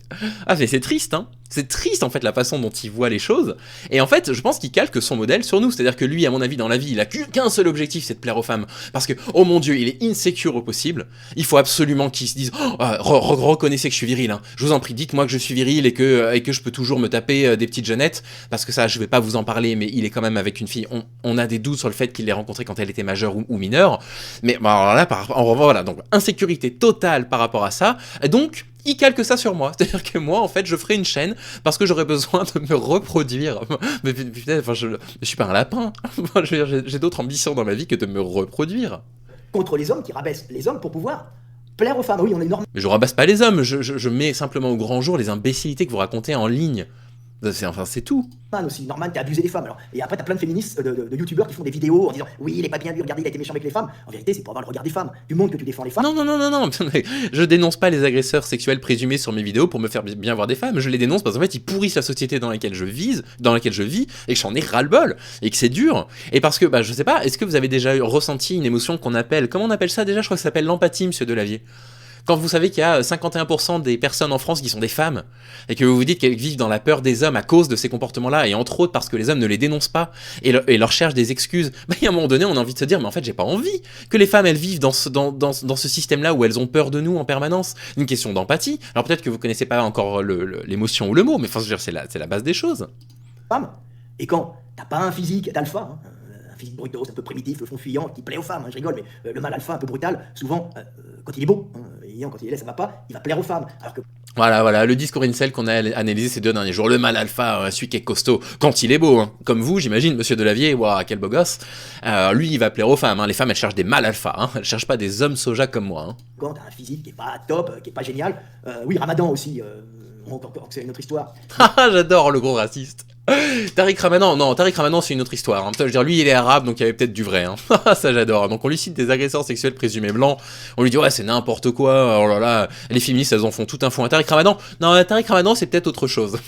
Ah, mais c'est triste, hein. C'est triste, en fait, la façon dont il voit les choses. Et en fait, je pense qu'il calque son modèle sur nous. C'est-à-dire que lui, à mon avis, dans la vie, il a qu'un seul objectif, c'est de plaire aux femmes. Parce que, oh mon Dieu, il est insécure au possible. Il faut absolument qu'il se dise, reconnaissez que je suis viril, hein. Je vous en prie, dites-moi que je suis viril et que je peux toujours me taper des petites jeunettes. Parce que ça, je vais pas vous en parler, mais il est quand même avec une fille. On a des doutes sur le fait qu'il l'ait rencontrée quand elle était majeure ou mineure. Mais, alors là, voilà. Donc, insécurité totale par rapport à ça. Et donc, il calque ça sur moi. C'est-à-dire que moi, en fait, je ferai une chaîne parce que j'aurais besoin de me reproduire. Mais putain, je suis pas un lapin. J'ai d'autres ambitions dans ma vie que de me reproduire. Contre les hommes qui rabaissent les hommes pour pouvoir plaire aux femmes. Oui, on est normal. Mais je rabaisse pas les hommes. Je mets simplement au grand jour les imbécilités que vous racontez en ligne. C'est tout. Aussi, Norman, t'as abusé des femmes. Alors. Et après, t'as plein de féministes, de youtubeurs qui font des vidéos en disant oui, il est pas bien vu, regardez, il a été méchant avec les femmes. En vérité, c'est pour avoir le regard des femmes. Tu montres que tu défends les femmes. Non. Je dénonce pas les agresseurs sexuels présumés sur mes vidéos pour me faire bien voir des femmes. Je les dénonce parce qu'en fait, ils pourrissent la société dans laquelle je vis, et que j'en ai ras-le-bol, et que c'est dur. Et parce que, je sais pas, est-ce que vous avez déjà ressenti une émotion comment on appelle ça déjà? Je crois que ça s'appelle l'empathie, monsieur Delavier. Quand vous savez qu'il y a 51% des personnes en France qui sont des femmes, et que vous vous dites qu'elles vivent dans la peur des hommes à cause de ces comportements-là, et entre autres parce que les hommes ne les dénoncent pas, et leur cherchent des excuses, il y a un moment donné, on a envie de se dire, mais en fait, j'ai pas envie que les femmes, elles vivent dans ce système-là où elles ont peur de nous en permanence. Une question d'empathie. Alors peut-être que vous connaissez pas encore l'émotion ou le mot, mais enfin, je veux dire, c'est la base des choses. Femmes. Et quand t'as pas un physique d'alpha, un physique brutose, un peu primitif, le fond fuyant, qui plaît aux femmes, je rigole, mais le mâle alpha un peu brutal, souvent, quand il est beau, quand il est laid, ça va pas, il va plaire aux femmes. Alors que... Voilà, le discours incel qu'on a analysé ces 2 derniers jours. Le mâle alpha, celui qui est costaud, quand il est beau, hein. Comme vous, j'imagine, monsieur Delavier, waouh, quel beau gosse. Lui, il va plaire aux femmes, hein. Les femmes, elles cherchent des mâles alpha, hein. Elles cherchent pas des hommes soja comme moi, hein. Quand t'as un physique qui est pas top, qui est pas génial, oui, Ramadan aussi, c'est une autre histoire. J'adore le gros raciste. Tariq Ramadan, c'est une autre histoire. Hein. Je veux dire, lui, il est arabe, donc il y avait peut-être du vrai. Hein. Ça, j'adore. Donc, on lui cite des agresseurs sexuels présumés blancs. On lui dit, ouais, c'est n'importe quoi. Oh là là, les féministes, elles en font tout un fond. Tariq Ramadan, c'est peut-être autre chose.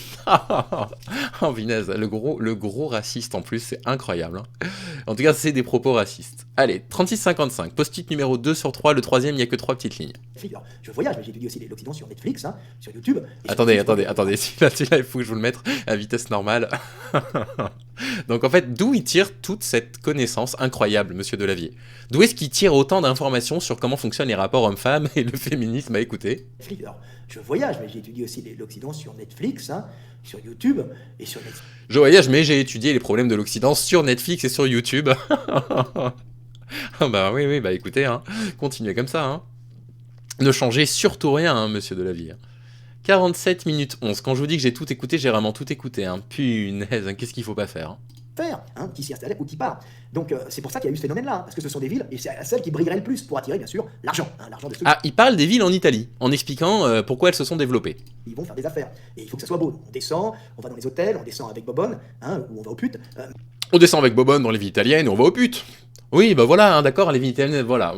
Oh, vinaise, le gros raciste en plus, c'est incroyable. Hein. En tout cas, c'est des propos racistes. Allez, 36-55, post-it numéro 2 sur 3, le troisième, il n'y a que 3 petites lignes. Alors, je voyage, mais j'étudie aussi l'Occident sur Netflix, hein, sur YouTube. Attendez, celui-là, il faut que je vous le mette à vitesse normale. Donc en fait, d'où il tire toute cette connaissance incroyable, monsieur Delavier? D'où est-ce qu'il tire autant d'informations sur comment fonctionnent les rapports hommes-femmes et le féminisme à écouter? Alors, je voyage, mais j'étudie aussi l'Occident sur Netflix, hein, sur YouTube et sur Netflix. Je voyage, mais j'ai étudié les problèmes de l'Occident sur Netflix et sur YouTube. Bah oui, bah écoutez, hein, continuez comme ça. Hein. Ne changez surtout rien, hein, monsieur Delavier. 47 minutes 11. Quand je vous dis que j'ai tout écouté, j'ai vraiment tout écouté. Hein. Punaise, qu'est-ce qu'il faut pas faire hein. Qui s'y installait ou qui part. Donc c'est pour ça qu'il y a eu ce phénomène-là, hein, parce que ce sont des villes, et c'est celles qui brilleraient le plus pour attirer, bien sûr, l'argent. Hein, l'argent de ceux il parle des villes en Italie, en expliquant pourquoi elles se sont développées. Ils vont faire des affaires, et il faut que ça soit beau. On descend, on va dans les hôtels, on descend avec Bobonne, hein, ou on va aux putes. On descend avec Bobonne dans les villes italiennes et on va aux putes. Oui, bah voilà, hein, d'accord, les villes italiennes, voilà.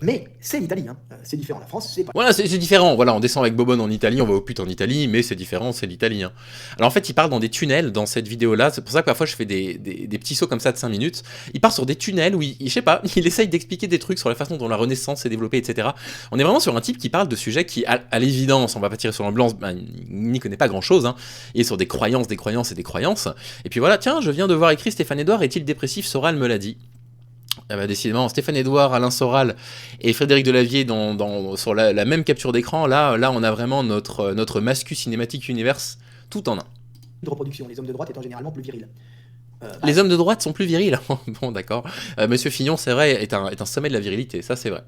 Mais c'est l'Italie, hein. C'est différent. La France, c'est pas... Voilà, c'est différent. Voilà, on descend avec Bobonne en Italie, on va aux putes en Italie, mais c'est différent, c'est l'Italie. Hein. Alors en fait, il parle dans des tunnels dans cette vidéo-là. C'est pour ça que parfois je fais des petits sauts comme ça de 5 minutes. Il part sur des tunnels où je sais pas, il essaye d'expliquer des trucs sur la façon dont la Renaissance s'est développée, etc. On est vraiment sur un type qui parle de sujets qui, à l'évidence, on va pas tirer sur l'ambulance, il n'y connaît pas grand-chose. Hein. Il est sur des croyances. Et puis voilà, tiens, je viens de voir écrit Stéphane Edouard est-il dépressif? Soral me l'a dit. Ah bah décidément, Stéphane Edouard, Alain Soral et Frédéric Delavier sur la même capture d'écran, là on a vraiment notre Mascu Cinématique Universe tout en un. De reproduction, les hommes de droite étant généralement plus virils. Les hommes de droite sont plus virils. Bon d'accord. Monsieur Fillon, c'est vrai, est un sommet de la virilité, ça c'est vrai.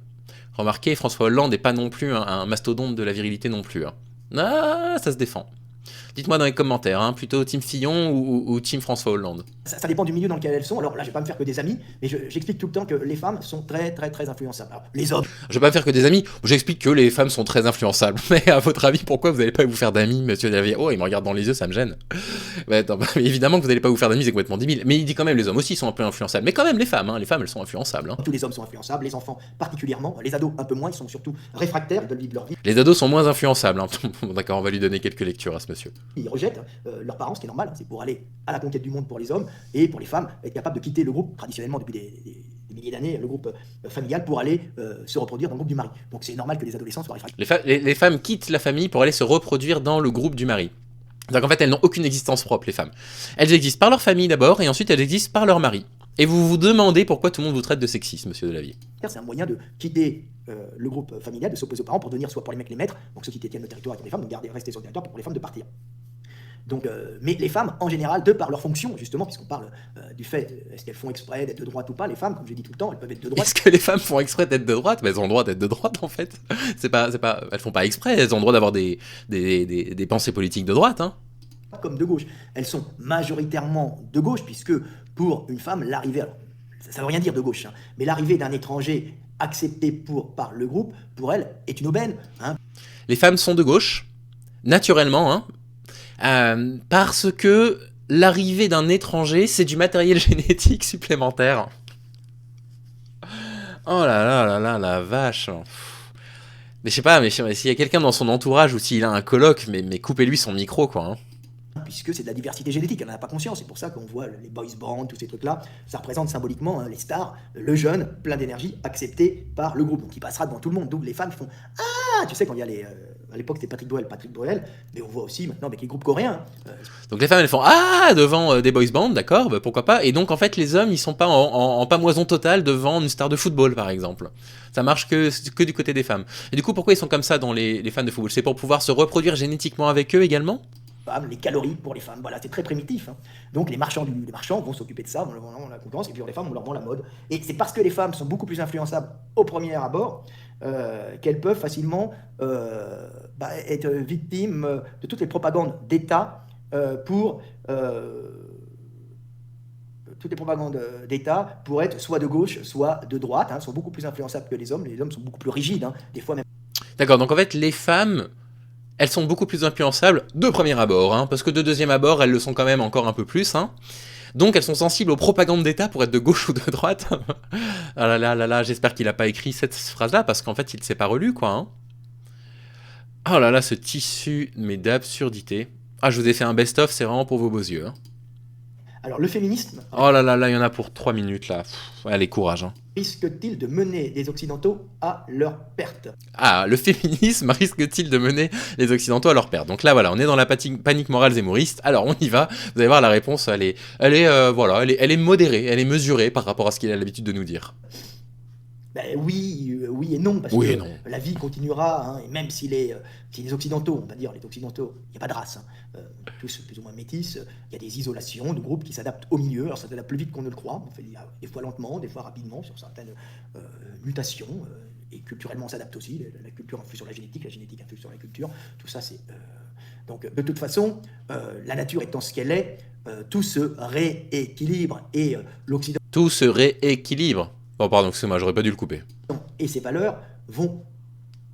Remarquez, François Hollande n'est pas non plus un mastodonte de la virilité non plus. Hein. Ah, ça se défend. Dites-moi dans les commentaires, hein, plutôt Team Fillon ou Team François Hollande. Ça dépend du milieu dans lequel elles sont. Alors là, je vais pas me faire que des amis, mais j'explique tout le temps que les femmes sont très influençables. Alors, les hommes. Je vais pas me faire que des amis, j'explique que les femmes sont très influençables. Mais à votre avis, pourquoi vous n'allez pas vous faire d'amis, monsieur Delavier? Oh, il me regarde dans les yeux, ça me gêne. Mais attends, mais évidemment que vous n'allez pas vous faire d'amis, c'est complètement débile. Mais il dit quand même les hommes aussi sont un peu influençables. Mais quand même les femmes, elles sont influençables. Hein. Tous les hommes sont influençables, les enfants particulièrement, les ados un peu moins, ils sont surtout réfractaires, ils veulent vivre leur vie. Les ados sont moins influençables. Hein. D'accord, on va lui donner quelques lectures à ce monsieur. Ils rejettent leurs parents, ce qui est normal, c'est pour aller à la conquête du monde pour les hommes, et pour les femmes, être capable de quitter le groupe, traditionnellement depuis des milliers d'années, le groupe familial, pour aller se reproduire dans le groupe du mari. Donc c'est normal que les adolescents soient réfractaires. Les femmes quittent la famille pour aller se reproduire dans le groupe du mari. Donc en fait, elles n'ont aucune existence propre, les femmes. Elles existent par leur famille d'abord, et ensuite elles existent par leur mari. Et vous vous demandez pourquoi tout le monde vous traite de sexiste, monsieur Delavier. C'est un moyen de quitter le groupe familial, de s'opposer aux parents pour devenir soit pour les mecs les maîtres, donc ceux qui détiennent le territoire et les femmes, donc rester sur le territoire, pour les femmes de partir. Donc, mais les femmes, en général, de par leur fonction, justement, puisqu'on parle du fait, est-ce qu'elles font exprès d'être de droite ou pas, les femmes, comme je dis tout le temps, elles peuvent être de droite. Est-ce que les femmes font exprès d'être de droite? Elles ont le droit d'être de droite, en fait. Elles font pas exprès, elles ont le droit d'avoir des pensées politiques de droite, hein. Pas comme de gauche. Elles sont majoritairement de gauche, puisque pour une femme, l'arrivée, ça veut rien dire de gauche, hein, mais l'arrivée d'un étranger accepté par le groupe, pour elle, est une aubaine. Hein. Les femmes sont de gauche, naturellement, hein. Parce que l'arrivée d'un étranger, c'est du matériel génétique supplémentaire. Oh là là là là, la vache. Mais je sais pas, s'il y a quelqu'un dans son entourage ou s'il a un coloc, mais coupez-lui son micro, quoi. Hein. Puisque c'est de la diversité génétique, elle n'en a pas conscience, c'est pour ça qu'on voit les boys bands, tous ces trucs-là, ça représente symboliquement les stars, le jeune, plein d'énergie, accepté par le groupe, donc il passera devant tout le monde, donc les femmes font « Ah !» Tu sais, quand il y a à l'époque c'était Patrick Bruel, mais on voit aussi maintenant avec les groupes coréens. Donc les femmes elles font « Ah !» devant des boys bands, d'accord, bah, pourquoi pas, et donc en fait les hommes ils sont pas en pamoison totale devant une star de football par exemple. Ça marche que du côté des femmes. Et du coup pourquoi ils sont comme ça dans les fans de football? C'est pour pouvoir se reproduire génétiquement avec eux également? Les calories pour les femmes, voilà, c'est très primitif. Hein. Donc les marchands vont s'occuper de ça, vont la concurrence, et puis les femmes, on leur vend la mode. Et c'est parce que les femmes sont beaucoup plus influençables au premier abord qu'elles peuvent facilement être victimes de toutes les propagandes d'État pour être soit de gauche, soit de droite. Hein, sont beaucoup plus influençables que les hommes sont beaucoup plus rigides, hein, des fois même. D'accord, donc en fait les femmes... Elles sont beaucoup plus influençables de premier abord, hein, parce que de deuxième abord, elles le sont quand même encore un peu plus. Hein. Donc elles sont sensibles aux propagandes d'État pour être de gauche ou de droite. Ah là là, j'espère qu'il n'a pas écrit cette phrase-là, parce qu'en fait, il ne s'est pas relu, quoi. Hein. Oh là là, ce tissu, mais d'absurdité. Ah, je vous ai fait un best-of, c'est vraiment pour vos beaux yeux. Hein. Alors, le féminisme Oh là là, là, il y en a pour 3 minutes, là. Allez, courage, hein. risque-t-il de mener les Occidentaux à leur perte? Ah, le féminisme risque-t-il de mener les Occidentaux à leur perte? Donc là, voilà, on est dans la panique morale zémouriste. Alors, on y va. Vous allez voir, la réponse, voilà, elle est modérée, elle est mesurée par rapport à ce qu'il a l'habitude de nous dire. Ben oui et non, parce Oui que et non. la vie continuera, hein, et même si les Occidentaux, on va dire les Occidentaux, il n'y a pas de race, hein, tous plus ou moins métis, il y a des isolations de groupes qui s'adaptent au milieu, alors ça s'adapte plus vite qu'on ne le croit, on fait des fois lentement, des fois rapidement, sur certaines mutations, et culturellement on s'adapte aussi, la culture influe sur la génétique influe sur la culture, tout ça c'est... Donc de toute façon, la nature étant ce qu'elle est, tout se rééquilibre, et l'Occident Tout se rééquilibre. Oh, pardon, excuse-moi, j'aurais pas dû le couper. et ses valeurs vont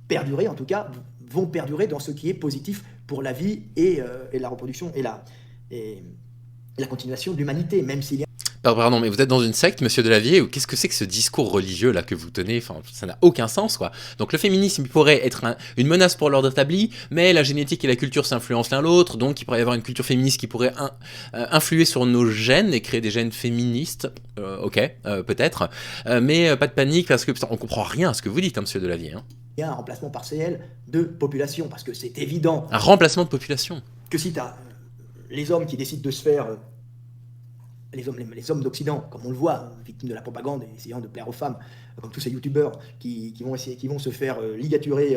perdurer, en tout cas, vont perdurer dans ce qui est positif pour la vie et la reproduction et la continuation de l'humanité, même s'il y a... Pardon, mais vous êtes dans une secte, monsieur Delavier, ou qu'est-ce que c'est que ce discours religieux là que vous tenez? Enfin, ça n'a aucun sens, quoi. Donc le féminisme pourrait être une menace pour l'ordre établi, mais la génétique et la culture s'influencent l'un l'autre, donc il pourrait y avoir une culture féministe qui pourrait influer sur nos gènes et créer des gènes féministes. Peut-être, mais pas de panique parce que putain, on comprend rien à ce que vous dites, hein, monsieur Delavier. Hein. Il y a un remplacement partiel de population, parce que c'est évident Un remplacement de population. que si tu as les hommes qui décident de se faire... Les hommes d'Occident, comme on le voit, victimes de la propagande et essayant de plaire aux femmes, comme tous ces youtubeurs qui vont se faire ligaturer,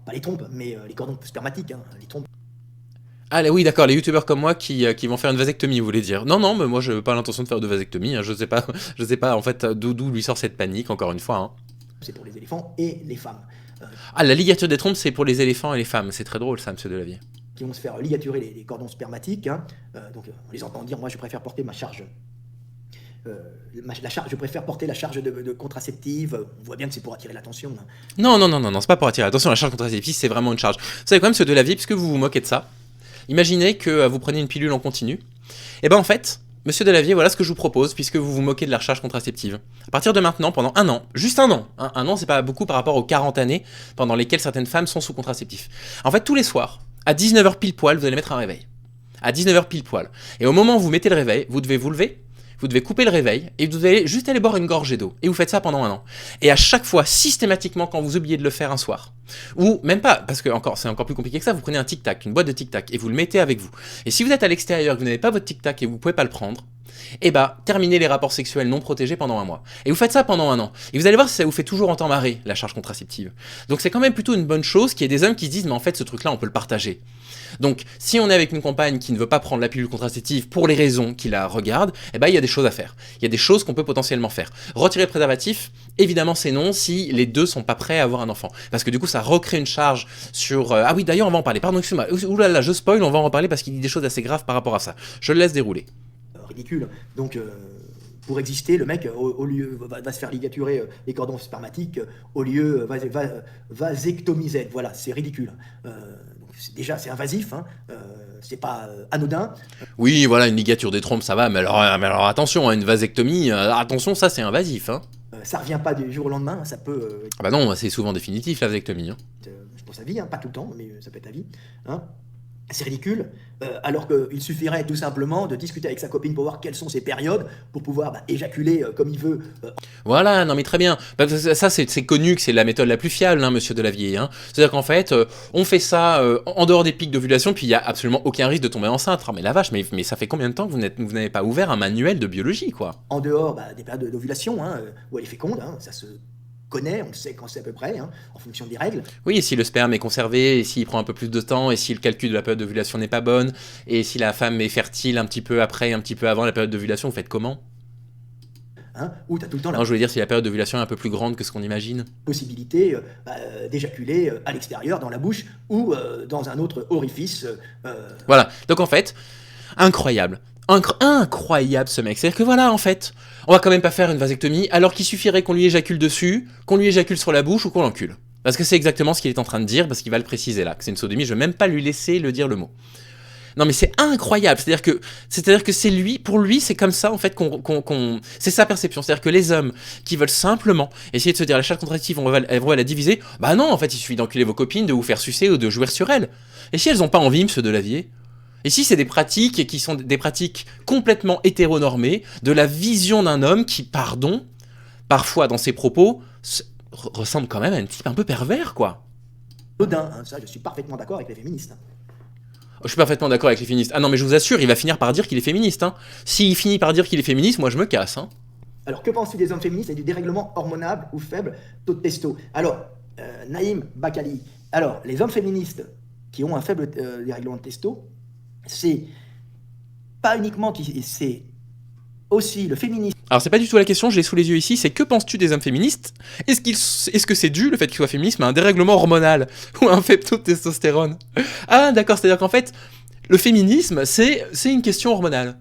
pas les trompes, mais les cordons spermatiques, hein, les trompes. Ah là, oui, d'accord, les youtubeurs comme moi qui vont faire une vasectomie, vous voulez dire? Non, non, mais moi je n'ai pas l'intention de faire de vasectomie, hein, je sais pas en fait d'où lui sort cette panique, encore une fois. Hein. C'est pour les éléphants et les femmes. Ah, la ligature des trompes, c'est pour les éléphants et les femmes, c'est très drôle ça, monsieur Delavier. Qui vont se faire ligaturer les cordons spermatiques. Hein. Donc on les entend dire, moi je préfère porter ma charge. Je préfère porter la charge de contraceptive. On voit bien que c'est pour attirer l'attention. Hein. Non, c'est pas pour attirer l'attention, la charge contraceptive, c'est vraiment une charge. Vous savez quoi, monsieur Delavier, puisque vous vous moquez de ça, imaginez que vous preniez une pilule en continu. Et ben en fait, monsieur Delavier, voilà ce que je vous propose, puisque vous vous moquez de la recharge contraceptive. À partir de maintenant, pendant un an, juste un an, hein, un an c'est pas beaucoup par rapport aux 40 années pendant lesquelles certaines femmes sont sous contraceptif. En fait, tous les soirs, à 19h pile poil, vous allez mettre un réveil. À 19h pile poil. Et au moment où vous mettez le réveil, vous devez vous lever, vous devez couper le réveil, et vous devez juste aller boire une gorgée d'eau. Et vous faites ça pendant un an. Et à chaque fois, systématiquement, quand vous oubliez de le faire un soir, ou même pas, parce que c'est encore plus compliqué que ça, vous prenez un tic-tac, une boîte de tic-tac, et vous le mettez avec vous. Et si vous êtes à l'extérieur, que vous n'avez pas votre tic-tac et vous pouvez pas le prendre, et bah, terminez les rapports sexuels non protégés pendant un mois. Et vous faites ça pendant un an. Et vous allez voir si ça vous fait toujours autant marrer, la charge contraceptive. Donc c'est quand même plutôt une bonne chose qu'il y ait des hommes qui se disent, mais en fait, ce truc-là, on peut le partager. Donc, si on est avec une compagne qui ne veut pas prendre la pilule contraceptive pour les raisons qui la regardent, eh ben, il y a des choses à faire. Il y a des choses qu'on peut potentiellement faire. Retirer le préservatif, évidemment, c'est non si les deux sont pas prêts à avoir un enfant. Parce que du coup, ça recrée une charge sur... Ah oui, d'ailleurs, on va en parler. Pardon, excuse-moi. Oulala, je spoil, on va en parler parce qu'il dit des choses assez graves par rapport à ça. Je le laisse dérouler. Ridicule. Donc, pour exister, le mec, au lieu, va se faire ligaturer les cordons spermatiques, au lieu, vasectomiser. Voilà, c'est ridicule. Déjà, c'est invasif, hein, c'est pas anodin. Oui, voilà, une ligature des trompes, ça va, mais alors attention, hein, une vasectomie, attention, ça c'est invasif. Hein. Ça revient pas du jour au lendemain, ça peut... Ah bah non, c'est souvent définitif la vasectomie. Hein. Pour sa vie, hein, pas tout le temps, mais ça peut être à vie. Hein. C'est ridicule, alors qu'il suffirait tout simplement de discuter avec sa copine pour voir quelles sont ses périodes, pour pouvoir éjaculer comme il veut. Voilà, non mais très bien. Ça c'est connu que c'est la méthode la plus fiable, hein, monsieur Delavier. Hein. C'est-à-dire qu'en fait, on fait ça en dehors des pics d'ovulation, puis il n'y a absolument aucun risque de tomber enceinte. Oh, mais la vache, mais ça fait combien de temps que vous n'avez pas ouvert un manuel de biologie, quoi? En dehors des périodes d'ovulation, hein, où elle est féconde, hein, ça se... connaît, on le sait quand c'est à peu près, hein, en fonction des règles. Oui, et si le sperme est conservé, et s'il prend un peu plus de temps, et si le calcul de la période d'ovulation n'est pas bonne, et si la femme est fertile un petit peu après, un petit peu avant la période d'ovulation, vous faites comment? Hein, où tu as tout le temps Non, je veux dire, si la période d'ovulation est un peu plus grande que ce qu'on imagine. Possibilité d'éjaculer à l'extérieur, dans la bouche, ou dans un autre orifice. Voilà, donc en fait, incroyable. Incroyable ce mec, c'est-à-dire que voilà en fait, on va quand même pas faire une vasectomie alors qu'il suffirait qu'on lui éjacule dessus, qu'on lui éjacule sur la bouche ou qu'on l'encule. Parce que c'est exactement ce qu'il est en train de dire, parce qu'il va le préciser là, que c'est une sodomie, je vais même pas lui laisser le dire le mot. Non mais c'est incroyable, c'est-à-dire que c'est lui, pour lui c'est comme ça en fait c'est sa perception, c'est-à-dire que les hommes qui veulent simplement essayer de se dire la charge contraceptive elles vont la diviser, bah non en fait il suffit d'enculer vos copines, de vous faire sucer ou de jouir sur elles. Et si elles ont pas envie, monsieur Delavier, Ici, c'est des pratiques qui sont des pratiques complètement hétéronormées, de la vision d'un homme qui, pardon, parfois dans ses propos, ressemble quand même à un type un peu pervers, quoi. Anodin, hein, ça je suis parfaitement d'accord avec les féministes. Hein. Je suis parfaitement d'accord avec les féministes. Ah non, mais je vous assure, il va finir par dire qu'il est féministe. Hein. S'il finit par dire qu'il est féministe, moi je me casse. Hein. Alors, que penses-tu des hommes féministes et du dérèglement hormonal ou faible taux de testo? Alors, Naïm Bakali, alors, les hommes féministes qui ont un faible dérèglement de testo, c'est pas uniquement, c'est aussi le féminisme. Alors c'est pas du tout la question, je l'ai sous les yeux ici, c'est que penses-tu des hommes féministes? Est-ce que c'est dû, le fait qu'ils soient féministes, à un dérèglement hormonal ou à un faible taux de testostérone? Ah d'accord, c'est-à-dire qu'en fait, le féminisme, c'est une question hormonale.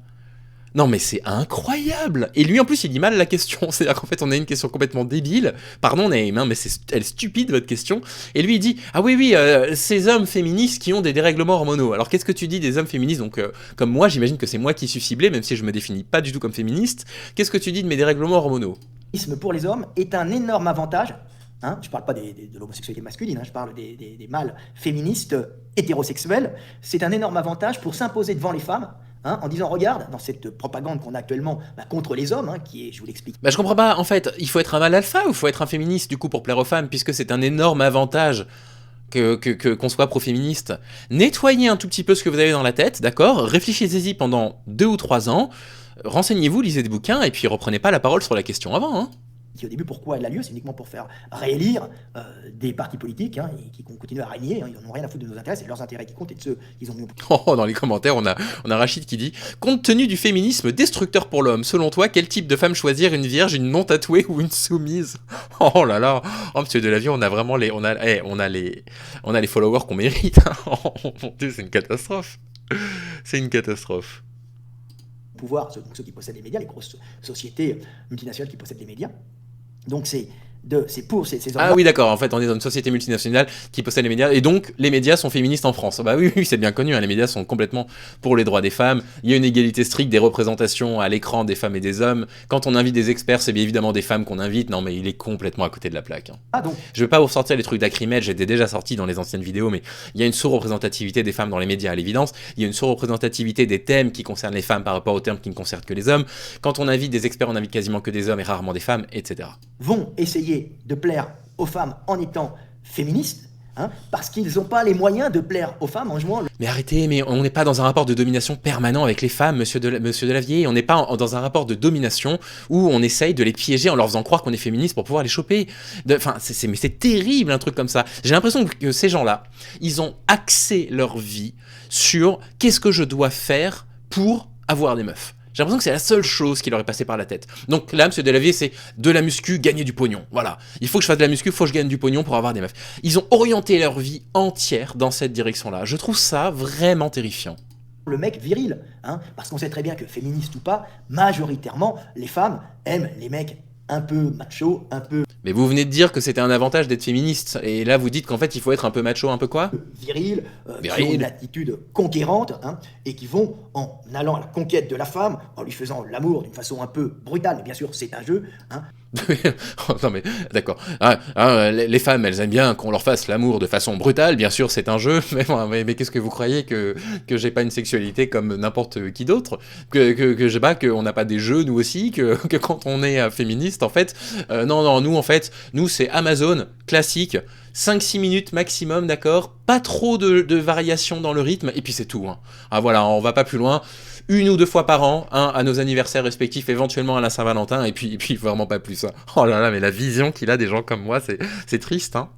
Non mais c'est incroyable. Et lui en plus il dit mal la question, c'est-à-dire qu'en fait on a une question complètement débile, pardon Naïm, hein, mais elle est stupide votre question, et lui il dit « Ah oui, ces hommes féministes qui ont des dérèglements hormonaux, alors qu'est-ce que tu dis des hommes féministes ?» Donc comme moi, j'imagine que c'est moi qui suis ciblé, même si je me définis pas du tout comme féministe, qu'est-ce que tu dis de mes dérèglements hormonaux? Pour les hommes est un énorme avantage, hein, je parle pas de l'homosexualité masculine, hein, je parle des mâles féministes hétérosexuels, c'est un énorme avantage pour s'imposer devant les femmes, hein, en disant, regarde, dans cette propagande qu'on a actuellement contre les hommes, hein, qui est, je vous l'explique. Bah je comprends pas, en fait, il faut être un mâle alpha ou il faut être un féministe du coup pour plaire aux femmes, puisque c'est un énorme avantage qu'on soit pro-féministe. Nettoyez un tout petit peu ce que vous avez dans la tête, d'accord? Réfléchissez-y pendant 2 ou 3 ans, renseignez-vous, lisez des bouquins, et puis reprenez pas la parole sur la question avant, hein. Au début, pourquoi elle a lieu? C'est uniquement pour faire réélire des partis politiques, hein, qui continuent à régner, hein, ils n'en ont rien à foutre de nos intérêts, c'est leurs intérêts qui comptent et de ceux qu'ils ont mis au... Oh, dans les commentaires, on a Rachid qui dit « Compte tenu du féminisme destructeur pour l'homme, selon toi, quel type de femme choisir, une vierge, une non tatouée ou une soumise ?» Oh là là, oh monsieur Delavier, on a vraiment les... On a les followers qu'on mérite. Oh mon Dieu, c'est une catastrophe. C'est une catastrophe. Pouvoir, ceux qui possèdent les médias, les grosses sociétés multinationales qui possèdent les médias. Donc c'est pour ces hommes. Ah oui, d'accord, en fait, on est dans une société multinationale qui possède les médias, et donc les médias sont féministes en France. Bah oui, c'est bien connu, hein, les médias sont complètement pour les droits des femmes, il y a une égalité stricte des représentations à l'écran des femmes et des hommes. Quand on invite des experts, c'est bien évidemment des femmes qu'on invite. Non, mais il est complètement à côté de la plaque. Hein. Ah donc. Je vais pas vous ressortir les trucs d'Acrimel, j'étais déjà sorti dans les anciennes vidéos, mais il y a une sous-représentativité des femmes dans les médias à l'évidence, il y a une sous-représentativité des thèmes qui concernent les femmes par rapport aux thèmes qui ne concernent que les hommes. Quand on invite des experts, on invite quasiment que des hommes et rarement des femmes, etc. Vont essayer de plaire aux femmes en étant féministes, hein, parce qu'ils n'ont pas les moyens de plaire aux femmes en jouant... Mais arrêtez, mais on n'est pas dans un rapport de domination permanent avec les femmes, monsieur Delavier, on n'est pas dans un rapport de domination où on essaye de les piéger en leur faisant croire qu'on est féministe pour pouvoir les choper. Enfin, mais c'est terrible un truc comme ça. J'ai l'impression que ces gens-là, ils ont axé leur vie sur qu'est-ce que je dois faire pour avoir des meufs. J'ai l'impression que c'est la seule chose qui leur est passée par la tête. Donc là, monsieur Delavier, c'est de la muscu, gagner du pognon. Voilà. Il faut que je fasse de la muscu, il faut que je gagne du pognon pour avoir des meufs. Ils ont orienté leur vie entière dans cette direction-là. Je trouve ça vraiment terrifiant. Le mec viril, hein, parce qu'on sait très bien que féministe ou pas, majoritairement, les femmes aiment les mecs un peu macho, un peu... Mais vous venez de dire que c'était un avantage d'être féministe, et là vous dites qu'en fait il faut être un peu macho, un peu quoi? Viril, qui ont une attitude conquérante, hein, et qui vont, en allant à la conquête de la femme, en lui faisant l'amour d'une façon un peu brutale, mais bien sûr c'est un jeu, hein. Non mais d'accord. Les femmes, elles aiment bien qu'on leur fasse l'amour de façon brutale, bien sûr c'est un jeu, mais qu'est-ce que vous croyez que j'ai pas une sexualité comme n'importe qui d'autre, que je sais pas, qu'on n'a pas des jeux nous aussi, que quand on est féministe en fait, non, nous c'est Amazon, classique, 5-6 minutes maximum, d'accord, pas trop de variations dans le rythme, et puis c'est tout, hein. Ah voilà, on va pas plus loin. 1 ou 2 fois par an, hein, à nos anniversaires respectifs, éventuellement à la Saint-Valentin, et puis vraiment pas plus. Hein. Oh là là, mais la vision qu'il a des gens comme moi, c'est triste. Hein.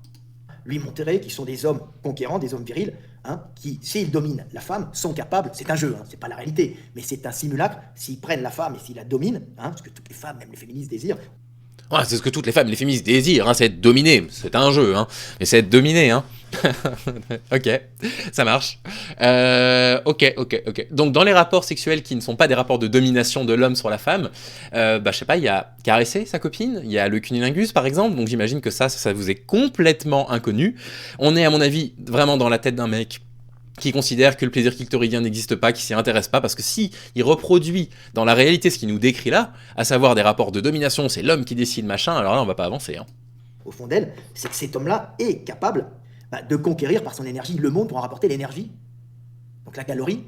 Lui montrer qu'ils sont des hommes conquérants, des hommes virils, hein, qui, s'ils dominent la femme, sont capables, c'est un jeu, hein, c'est pas la réalité, mais c'est un simulacre, s'ils prennent la femme et s'ils la dominent, hein, parce que toutes les femmes, même les féministes, désirent. Ouais, c'est ce que toutes les femmes, les féministes désirent, hein, c'est être dominé, c'est un jeu, hein, mais c'est être dominé, hein. Ok, ça marche. Ok. Donc dans les rapports sexuels qui ne sont pas des rapports de domination de l'homme sur la femme, je sais pas, il y a caresser sa copine, il y a le cunnilingus par exemple, donc j'imagine que ça vous est complètement inconnu. On est à mon avis vraiment dans la tête d'un mec qui considère que le plaisir clitoridien n'existe pas, qui s'y intéresse pas, parce que si il reproduit dans la réalité ce qu'il nous décrit là, à savoir des rapports de domination, c'est l'homme qui décide machin, alors là on va pas avancer. Hein. Au fond d'elle, c'est que cet homme-là est capable de conquérir par son énergie le monde pour en rapporter l'énergie, donc la calorie,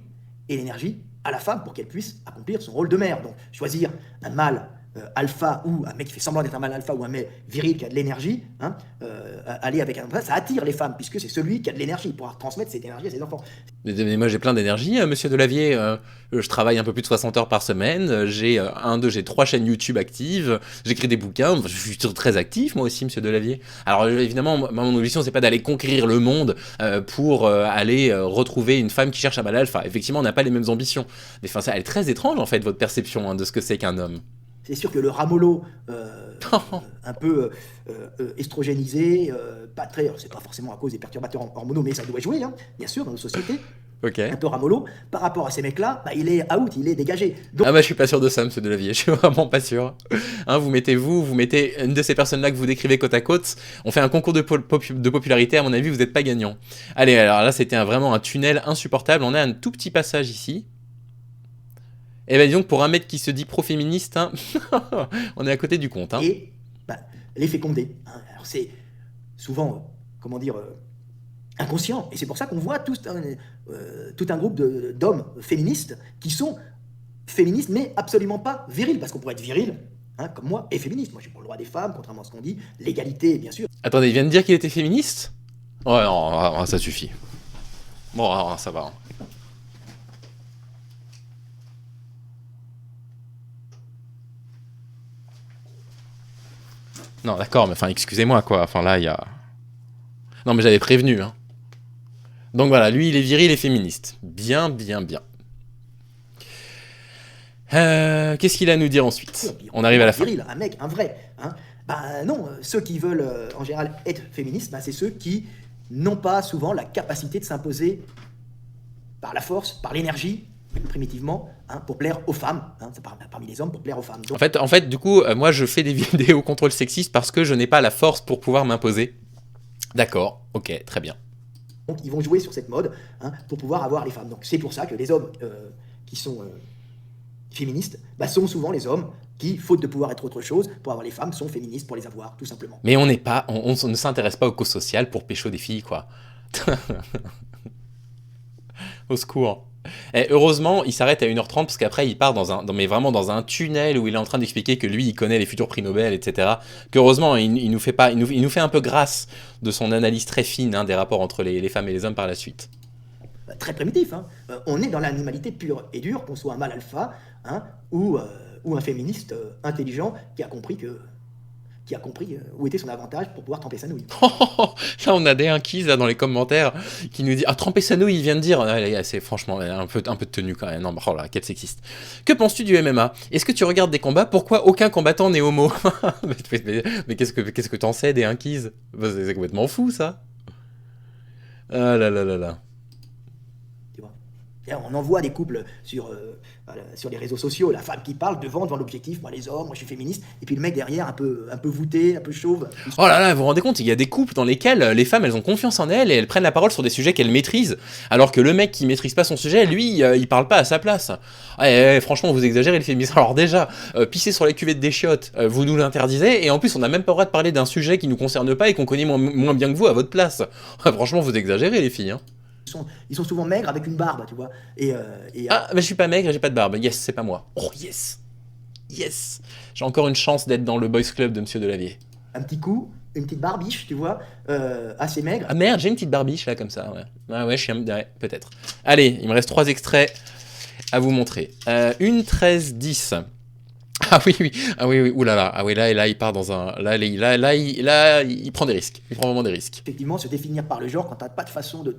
et l'énergie à la femme pour qu'elle puisse accomplir son rôle de mère. Donc choisir un mâle alpha ou un mec qui fait semblant d'être un mâle alpha ou un mec viril qui a de l'énergie, hein, aller avec un... Ça attire les femmes puisque c'est celui qui a de l'énergie pour transmettre cette énergie à ses enfants. Mais moi j'ai plein d'énergie, monsieur Delavier. Je travaille un peu plus de 60 heures par semaine. J'ai 3 chaînes YouTube actives. J'écris des bouquins. Je suis très actif moi aussi, monsieur Delavier. Alors évidemment, mon ambition c'est pas d'aller conquérir le monde pour aller retrouver une femme qui cherche un mâle alpha. Effectivement, on n'a pas les mêmes ambitions. Mais enfin, ça, elle est très étrange en fait votre perception de ce que c'est qu'un homme. C'est sûr que le ramolo, un peu estrogénisé, pas très, c'est pas forcément à cause des perturbateurs hormonaux, mais ça doit jouer, hein, bien sûr, dans nos sociétés. Ok. Un peu ramolo, par rapport à ces mecs-là, bah, il est out, il est dégagé. Donc... Ah bah je suis pas sûr de ça, monsieur Delavier, je suis vraiment pas sûr. Hein, vous mettez une de ces personnes-là que vous décrivez côte à côte, on fait un concours de popularité, à mon avis vous n'êtes pas gagnant. Allez, alors là c'était vraiment un tunnel insupportable, on a un tout petit passage ici. Et ben disons que pour un mec qui se dit pro-féministe, hein, on est à côté du compte. Hein. Et bah, les fécondés. Hein. Alors c'est souvent, comment dire, inconscient. Et c'est pour ça qu'on voit tout un groupe d'hommes féministes qui sont féministes, mais absolument pas virils. Parce qu'on pourrait être viril, hein, comme moi, et féministe. Moi, j'ai pour le droit des femmes, contrairement à ce qu'on dit. L'égalité, bien sûr. Attendez, il vient de dire qu'il était féministe? Ouais, non, ça suffit. Bon, alors, ça va. Non, d'accord, mais enfin, excusez-moi, quoi. Enfin, là, il y a... Non, mais j'avais prévenu, hein. Donc voilà, lui, il est viril et féministe. Bien, bien, bien. Qu'est-ce qu'il a à nous dire ensuite? On arrive à la fin. Viril, un mec, un vrai. Hein. Bah non, ceux qui veulent, en général, être féministes, bah, c'est ceux qui n'ont pas souvent la capacité de s'imposer par la force, par l'énergie, primitivement, hein, pour plaire aux femmes, hein, parmi les hommes, pour plaire aux femmes. Donc... En fait, du coup, moi, je fais des vidéos contre le sexisme parce que je n'ai pas la force pour pouvoir m'imposer. D'accord, ok, très bien. Donc, ils vont jouer sur cette mode, hein, pour pouvoir avoir les femmes. Donc, c'est pour ça que les hommes qui sont féministes, bah, sont souvent les hommes qui, faute de pouvoir être autre chose, pour avoir les femmes, sont féministes pour les avoir, tout simplement. Mais on ne s'intéresse pas au cause social pour pécho des filles, quoi. Au secours. Et heureusement, il s'arrête à 1h30 parce qu'après il part vraiment dans un tunnel où il est en train d'expliquer que lui il connaît les futurs prix Nobel, etc. Qu'heureusement il nous fait un peu grâce de son analyse très fine, hein, des rapports entre les femmes et les hommes par la suite. Très primitif, hein. On est dans l'animalité pure et dure, qu'on soit un mâle alpha, hein, ou un féministe intelligent qui a compris où était son avantage pour pouvoir tremper sa nouille. Là, on a des inquises là, dans les commentaires qui nous disent « Ah, tremper sa nouille, il vient de dire... » C'est franchement un peu de tenue quand même. Non, oh là, quel sexiste. Que penses-tu du MMA? Est-ce que tu regardes des combats? Pourquoi aucun combattant n'est homo? Mais qu'est-ce que t'en sais des inquises? C'est complètement fou, ça. Ah là là là là. Tu vois, on en voit des couples sur les réseaux sociaux, la femme qui parle devant l'objectif, moi les hommes, moi je suis féministe, et puis le mec derrière un peu voûté, un peu chauve. Oh là là, vous vous rendez compte, il y a des couples dans lesquels les femmes elles ont confiance en elles et elles prennent la parole sur des sujets qu'elles maîtrisent, alors que le mec qui maîtrise pas son sujet, lui, il parle pas à sa place. Franchement, vous exagérez le féminisme. Alors déjà, pisser sur les cuvettes des chiottes, vous nous l'interdisez, et en plus on n'a même pas le droit de parler d'un sujet qui nous concerne pas et qu'on connaît moins bien que vous à votre place. Franchement, vous exagérez les filles, hein. Ils sont souvent maigres avec une barbe, tu vois. Ah, mais je suis pas maigre, j'ai pas de barbe. Yes, c'est pas moi. Oh, yes. Yes. J'ai encore une chance d'être dans le boys club de monsieur Delavier. Un petit coup, une petite barbiche, tu vois, assez maigre. Ah merde, j'ai une petite barbiche là, comme ça, ouais. Ah ouais, je suis ouais, peut-être. Allez, il me reste 3 extraits à vous montrer. 13-10. Ah oui, oui, ah oui, oui, oulala, ah oui, là, il part dans un, là, il prend des risques, il prend vraiment des risques. Effectivement, se définir par le genre, quand t'as pas de façon de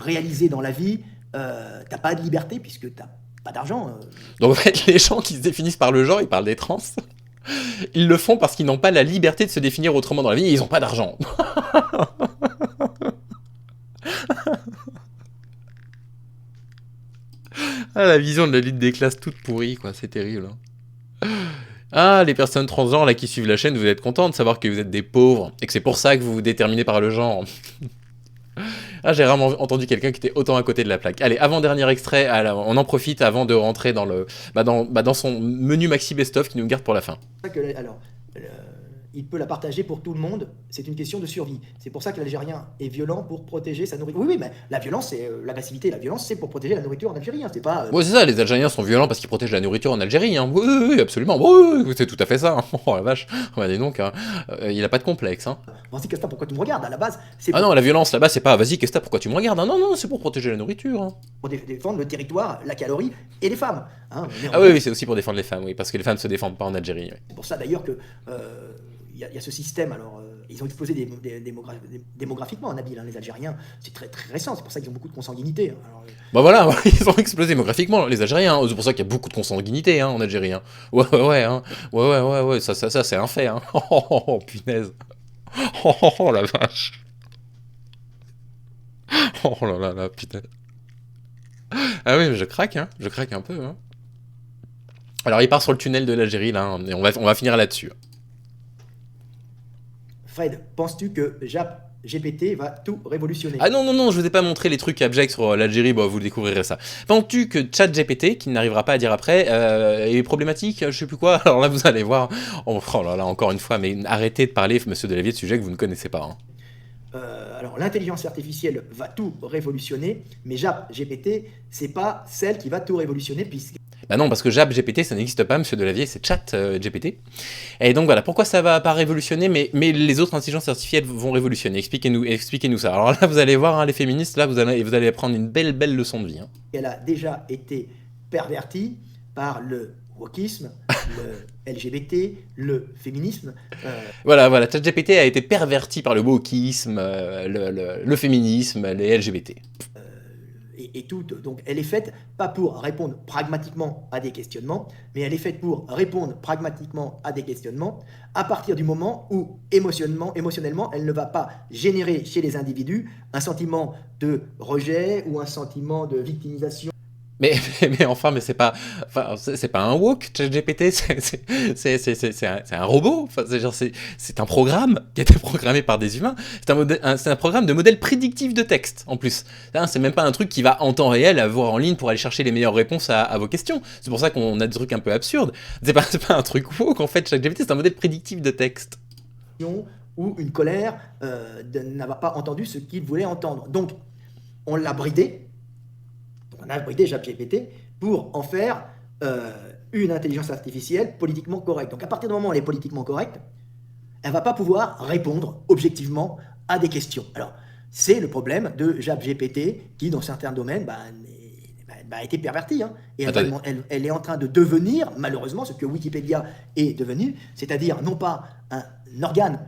réaliser dans la vie, t'as pas de liberté puisque t'as pas d'argent. Donc en fait, les gens qui se définissent par le genre, ils parlent des trans, ils le font parce qu'ils n'ont pas la liberté de se définir autrement dans la vie et ils ont pas d'argent. Ah, la vision de la lutte des classes toute pourrie, quoi, c'est terrible, hein. Ah, les personnes transgenres là qui suivent la chaîne, vous êtes contents de savoir que vous êtes des pauvres et que c'est pour ça que vous vous déterminez par le genre. Ah, j'ai vraiment entendu quelqu'un qui était autant à côté de la plaque. Allez, avant-dernier extrait, alors, on en profite avant de rentrer dans son menu maxi best-of qui nous garde pour la fin. Alors, il peut la partager pour tout le monde. C'est une question de survie. C'est pour ça que l'Algérien est violent pour protéger sa nourriture. Oui, oui, mais la violence, c'est l'agressivité, la violence, c'est pour protéger la nourriture en Algérie. Hein. C'est pas. Ouais, c'est ça, les Algériens sont violents parce qu'ils protègent la nourriture en Algérie, hein. Oui, oui, oui, absolument. Oui, oui, c'est tout à fait ça. Hein. Oh la vache. Regardez donc, hein. Il a pas de complexe, hein. Vas-y, Casta, pourquoi tu me regardes? À la base, c'est Ah non, la violence là-bas, c'est pas vas-y, qu'est-ce que t'as, pourquoi tu me regardes? Hein. Non, non, c'est pour protéger la nourriture. Hein. pour défendre le territoire, la calorie et les femmes. Hein. Ah oui, oui, c'est aussi pour défendre les femmes, oui, parce que les femmes se défendent pas en Algérie. Oui. C'est pour ça d'ailleurs que y a ce système. Alors, ils ont explosé démographiquement en Nabil, hein, les Algériens. C'est très, très récent. C'est pour ça qu'ils ont beaucoup de consanguinité. Hein. Alors, Bah voilà, ils ont explosé démographiquement, les Algériens. Hein. C'est pour ça qu'il y a beaucoup de consanguinité hein, en Algérie. Hein. Ouais, ouais, ouais, hein. Ouais, ça c'est un fait. Hein. Oh, punaise. Oh, la vache. Oh là là, putain. Ah oui, mais je craque un peu. Hein. Alors il part sur le tunnel de l'Algérie, là, hein, et on va finir là-dessus. Fred, penses-tu que JAP GPT va tout révolutionner? Ah non, non, non, je vous ai pas montré les trucs abjects sur l'Algérie, bah, vous découvrirez ça. Penses-tu que ChatGPT, qui n'arrivera pas à dire après, est problématique, je sais plus quoi, alors là vous allez voir, oh là là, encore une fois, mais arrêtez de parler, monsieur Delavier, de sujets que vous ne connaissez pas. Hein. Alors l'intelligence artificielle va tout révolutionner, mais JAP GPT, c'est pas celle qui va tout révolutionner, puisque Bah non, parce que JAP GPT, ça n'existe pas, monsieur Delavier, c'est Chat GPT. Et donc voilà, pourquoi ça va pas révolutionner, mais les autres intelligences artificielles vont révolutionner. Expliquez-nous ça. Alors là, vous allez voir, hein, les féministes, là, vous allez prendre une belle leçon de vie. Hein. elle a déjà été pervertie par le wokisme, le LGBT, le féminisme. Voilà, ChatGPT a été perverti par le wokisme, le féminisme, les LGBT. Et toute. Donc elle est faite pas pour répondre pragmatiquement à des questionnements, mais elle est faite pour répondre pragmatiquement à des questionnements à partir du moment où émotionnellement, elle ne va pas générer chez les individus un sentiment de rejet ou un sentiment de victimisation. Mais c'est pas un woke, ChatGPT, c'est un robot, enfin, c'est un programme qui a été programmé par des humains, c'est un programme de modèle prédictif de texte, en plus. Hein, c'est même pas un truc qui va en temps réel avoir en ligne pour aller chercher les meilleures réponses à vos questions. C'est pour ça qu'on a des trucs un peu absurdes. C'est pas un truc woke, en fait, ChatGPT, c'est un modèle prédictif de texte. Ou une colère n'a pas entendu ce qu'il voulait entendre. Donc, on l'a bridé. On a bridé ChatGPT pour en faire une intelligence artificielle politiquement correcte. Donc à partir du moment où elle est politiquement correcte, elle ne va pas pouvoir répondre objectivement à des questions. Alors c'est le problème de ChatGPT qui, dans certains domaines, a été pervertie. Hein. Et elle est en train de devenir, malheureusement, ce que Wikipédia est devenu, c'est-à-dire non pas un organe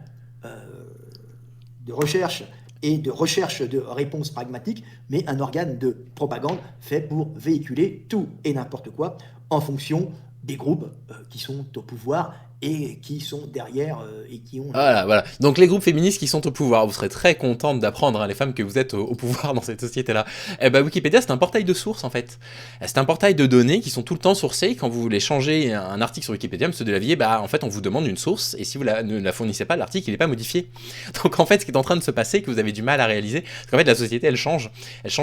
de recherche et de recherche de réponses pragmatiques, mais un organe de propagande fait pour véhiculer tout et n'importe quoi en fonction des groupes qui sont au pouvoir et qui sont derrière et qui ont... Voilà. Donc les groupes féministes qui sont au pouvoir, vous serez très contentes d'apprendre, hein, les femmes, que vous êtes au pouvoir dans cette société-là. Eh ben, Wikipédia, c'est un portail de sources, en fait. C'est un portail de données qui sont tout le temps sourcées. Quand vous voulez changer un article sur Wikipédia, monsieur Delavier, en fait, on vous demande une source, et si vous ne la fournissez pas, l'article, il n'est pas modifié. Donc en fait, ce qui est en train de se passer, que vous avez du mal à réaliser, c'est qu'en fait, la société, elle change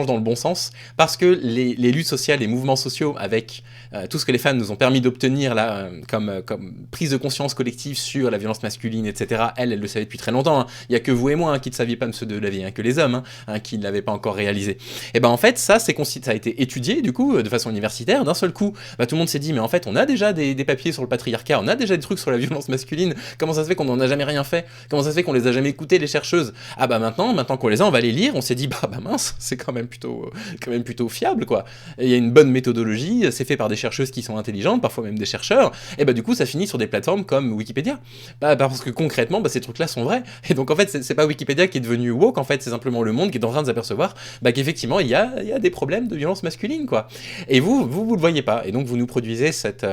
dans le bon sens, parce que les luttes sociales, les mouvements sociaux, avec tout ce que les femmes nous ont permis d'obtenir, là, comme prise de conscience collective sur la violence masculine, etc. Elle le savait depuis très longtemps. Hein. Il n'y a que vous et moi qui ne saviez pas, monsieur Delavier, hein, que les hommes qui ne l'avaient pas encore réalisé. Et ben en fait, ça a été étudié, du coup, de façon universitaire. D'un seul coup, tout le monde s'est dit, mais en fait, on a déjà des papiers sur le patriarcat, on a déjà des trucs sur la violence masculine. Comment ça se fait qu'on n'en a jamais rien fait? Comment ça se fait qu'on les a jamais écoutés, les chercheuses? Ah bah maintenant qu'on les a, on va les lire. On s'est dit, bah mince, c'est quand même plutôt fiable, quoi. Il y a une bonne méthodologie, c'est fait par des chercheuses qui sont intelligentes, parfois même des chercheurs. Et bah du coup, ça finit sur des plateformes comme Wikipédia. Parce que concrètement, ces trucs-là sont vrais. Et donc en fait, c'est pas Wikipédia qui est devenu woke, en fait, c'est simplement le monde qui est en train de s'apercevoir qu'effectivement, il y a des problèmes de violence masculine, quoi. Et vous le voyez pas. Et donc vous nous produisez cette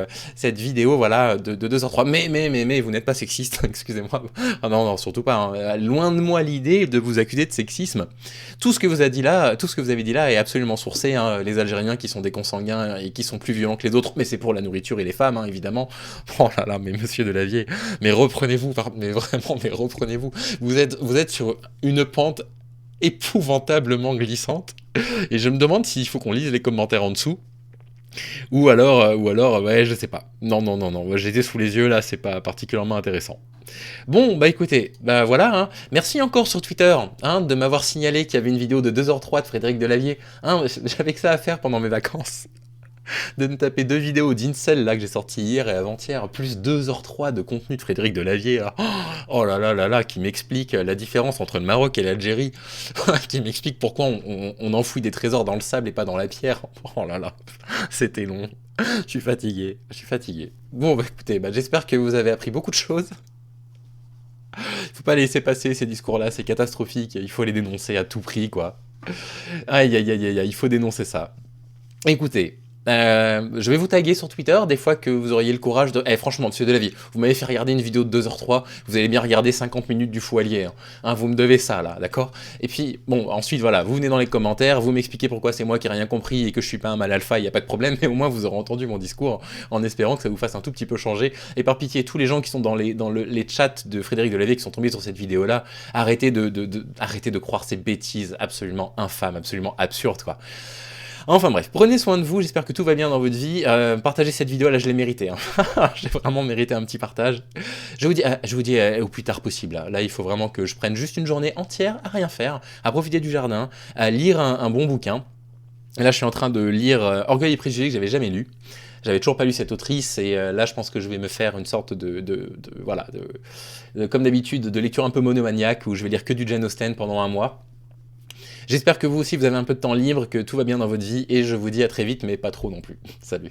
vidéo, voilà, de 2h03. Mais vous n'êtes pas sexiste, excusez-moi. Ah non, surtout pas. Hein. Loin de moi l'idée de vous accuser de sexisme. Tout ce que vous avez dit là est absolument sourcé. Hein. Les Algériens qui sont des consanguins et qui sont plus violents que les autres, mais c'est pour la nourriture et les femmes, hein, évidemment. Oh là là, mais monsieur Delavier, mais reprenez-vous, mais reprenez-vous. Vous êtes sur une pente épouvantablement glissante, et je me demande s'il faut qu'on lise les commentaires en dessous, ou alors, ouais, je sais pas. Non, j'ai des sous les yeux là, c'est pas particulièrement intéressant. Bon, bah écoutez, bah voilà, hein. Merci encore sur Twitter, hein, de m'avoir signalé qu'il y avait une vidéo de 2h03 de Frédéric Delavier. Hein, j'avais que ça à faire pendant mes vacances. De me taper 2 vidéos d'Incel là que j'ai sorties hier et avant-hier, plus 2h03 de contenu de Frédéric Delavier là. Oh là là là là, qui m'explique la différence entre le Maroc et l'Algérie, qui m'explique pourquoi on enfouit des trésors dans le sable et pas dans la pierre. Oh là là, c'était long. Je suis fatigué, je suis fatigué. Bon bah écoutez, bah, j'espère que vous avez appris beaucoup de choses. Il faut pas laisser passer ces discours-là, c'est catastrophique, il faut les dénoncer à tout prix quoi. Aïe aïe aïe aïe, aïe, il faut dénoncer ça. Écoutez, je vais vous taguer sur Twitter des fois que vous auriez le courage de... Eh franchement, monsieur Delavier, vous m'avez fait regarder une vidéo de 2h03, vous allez bien regarder 50 minutes du Fou Allier. Hein, vous me devez ça, là, d'accord? Et puis, bon, ensuite, voilà, vous venez dans les commentaires, vous m'expliquez pourquoi c'est moi qui ai rien compris et que je suis pas un mal alpha, il n'y a pas de problème, mais au moins vous aurez entendu mon discours en espérant que ça vous fasse un tout petit peu changer. Et par pitié, tous les gens qui sont dans les chats de Frédéric Delavier qui sont tombés sur cette vidéo-là, arrêtez de croire ces bêtises absolument infâmes, absolument absurdes, quoi. Enfin bref, prenez soin de vous, j'espère que tout va bien dans votre vie. Partagez cette vidéo, là je l'ai mérité. Hein. J'ai vraiment mérité un petit partage. Je vous dis au plus tard possible. Là, il faut vraiment que je prenne juste une journée entière à rien faire, à profiter du jardin, à lire un bon bouquin. Et là, je suis en train de lire Orgueil et préjugés que j'avais jamais lu. J'avais toujours pas lu cette autrice et là, je pense que je vais me faire une sorte voilà, comme d'habitude, de lecture un peu monomaniaque où je vais lire que du Jane Austen pendant un mois. J'espère que vous aussi vous avez un peu de temps libre, que tout va bien dans votre vie, et je vous dis à très vite, mais pas trop non plus. Salut.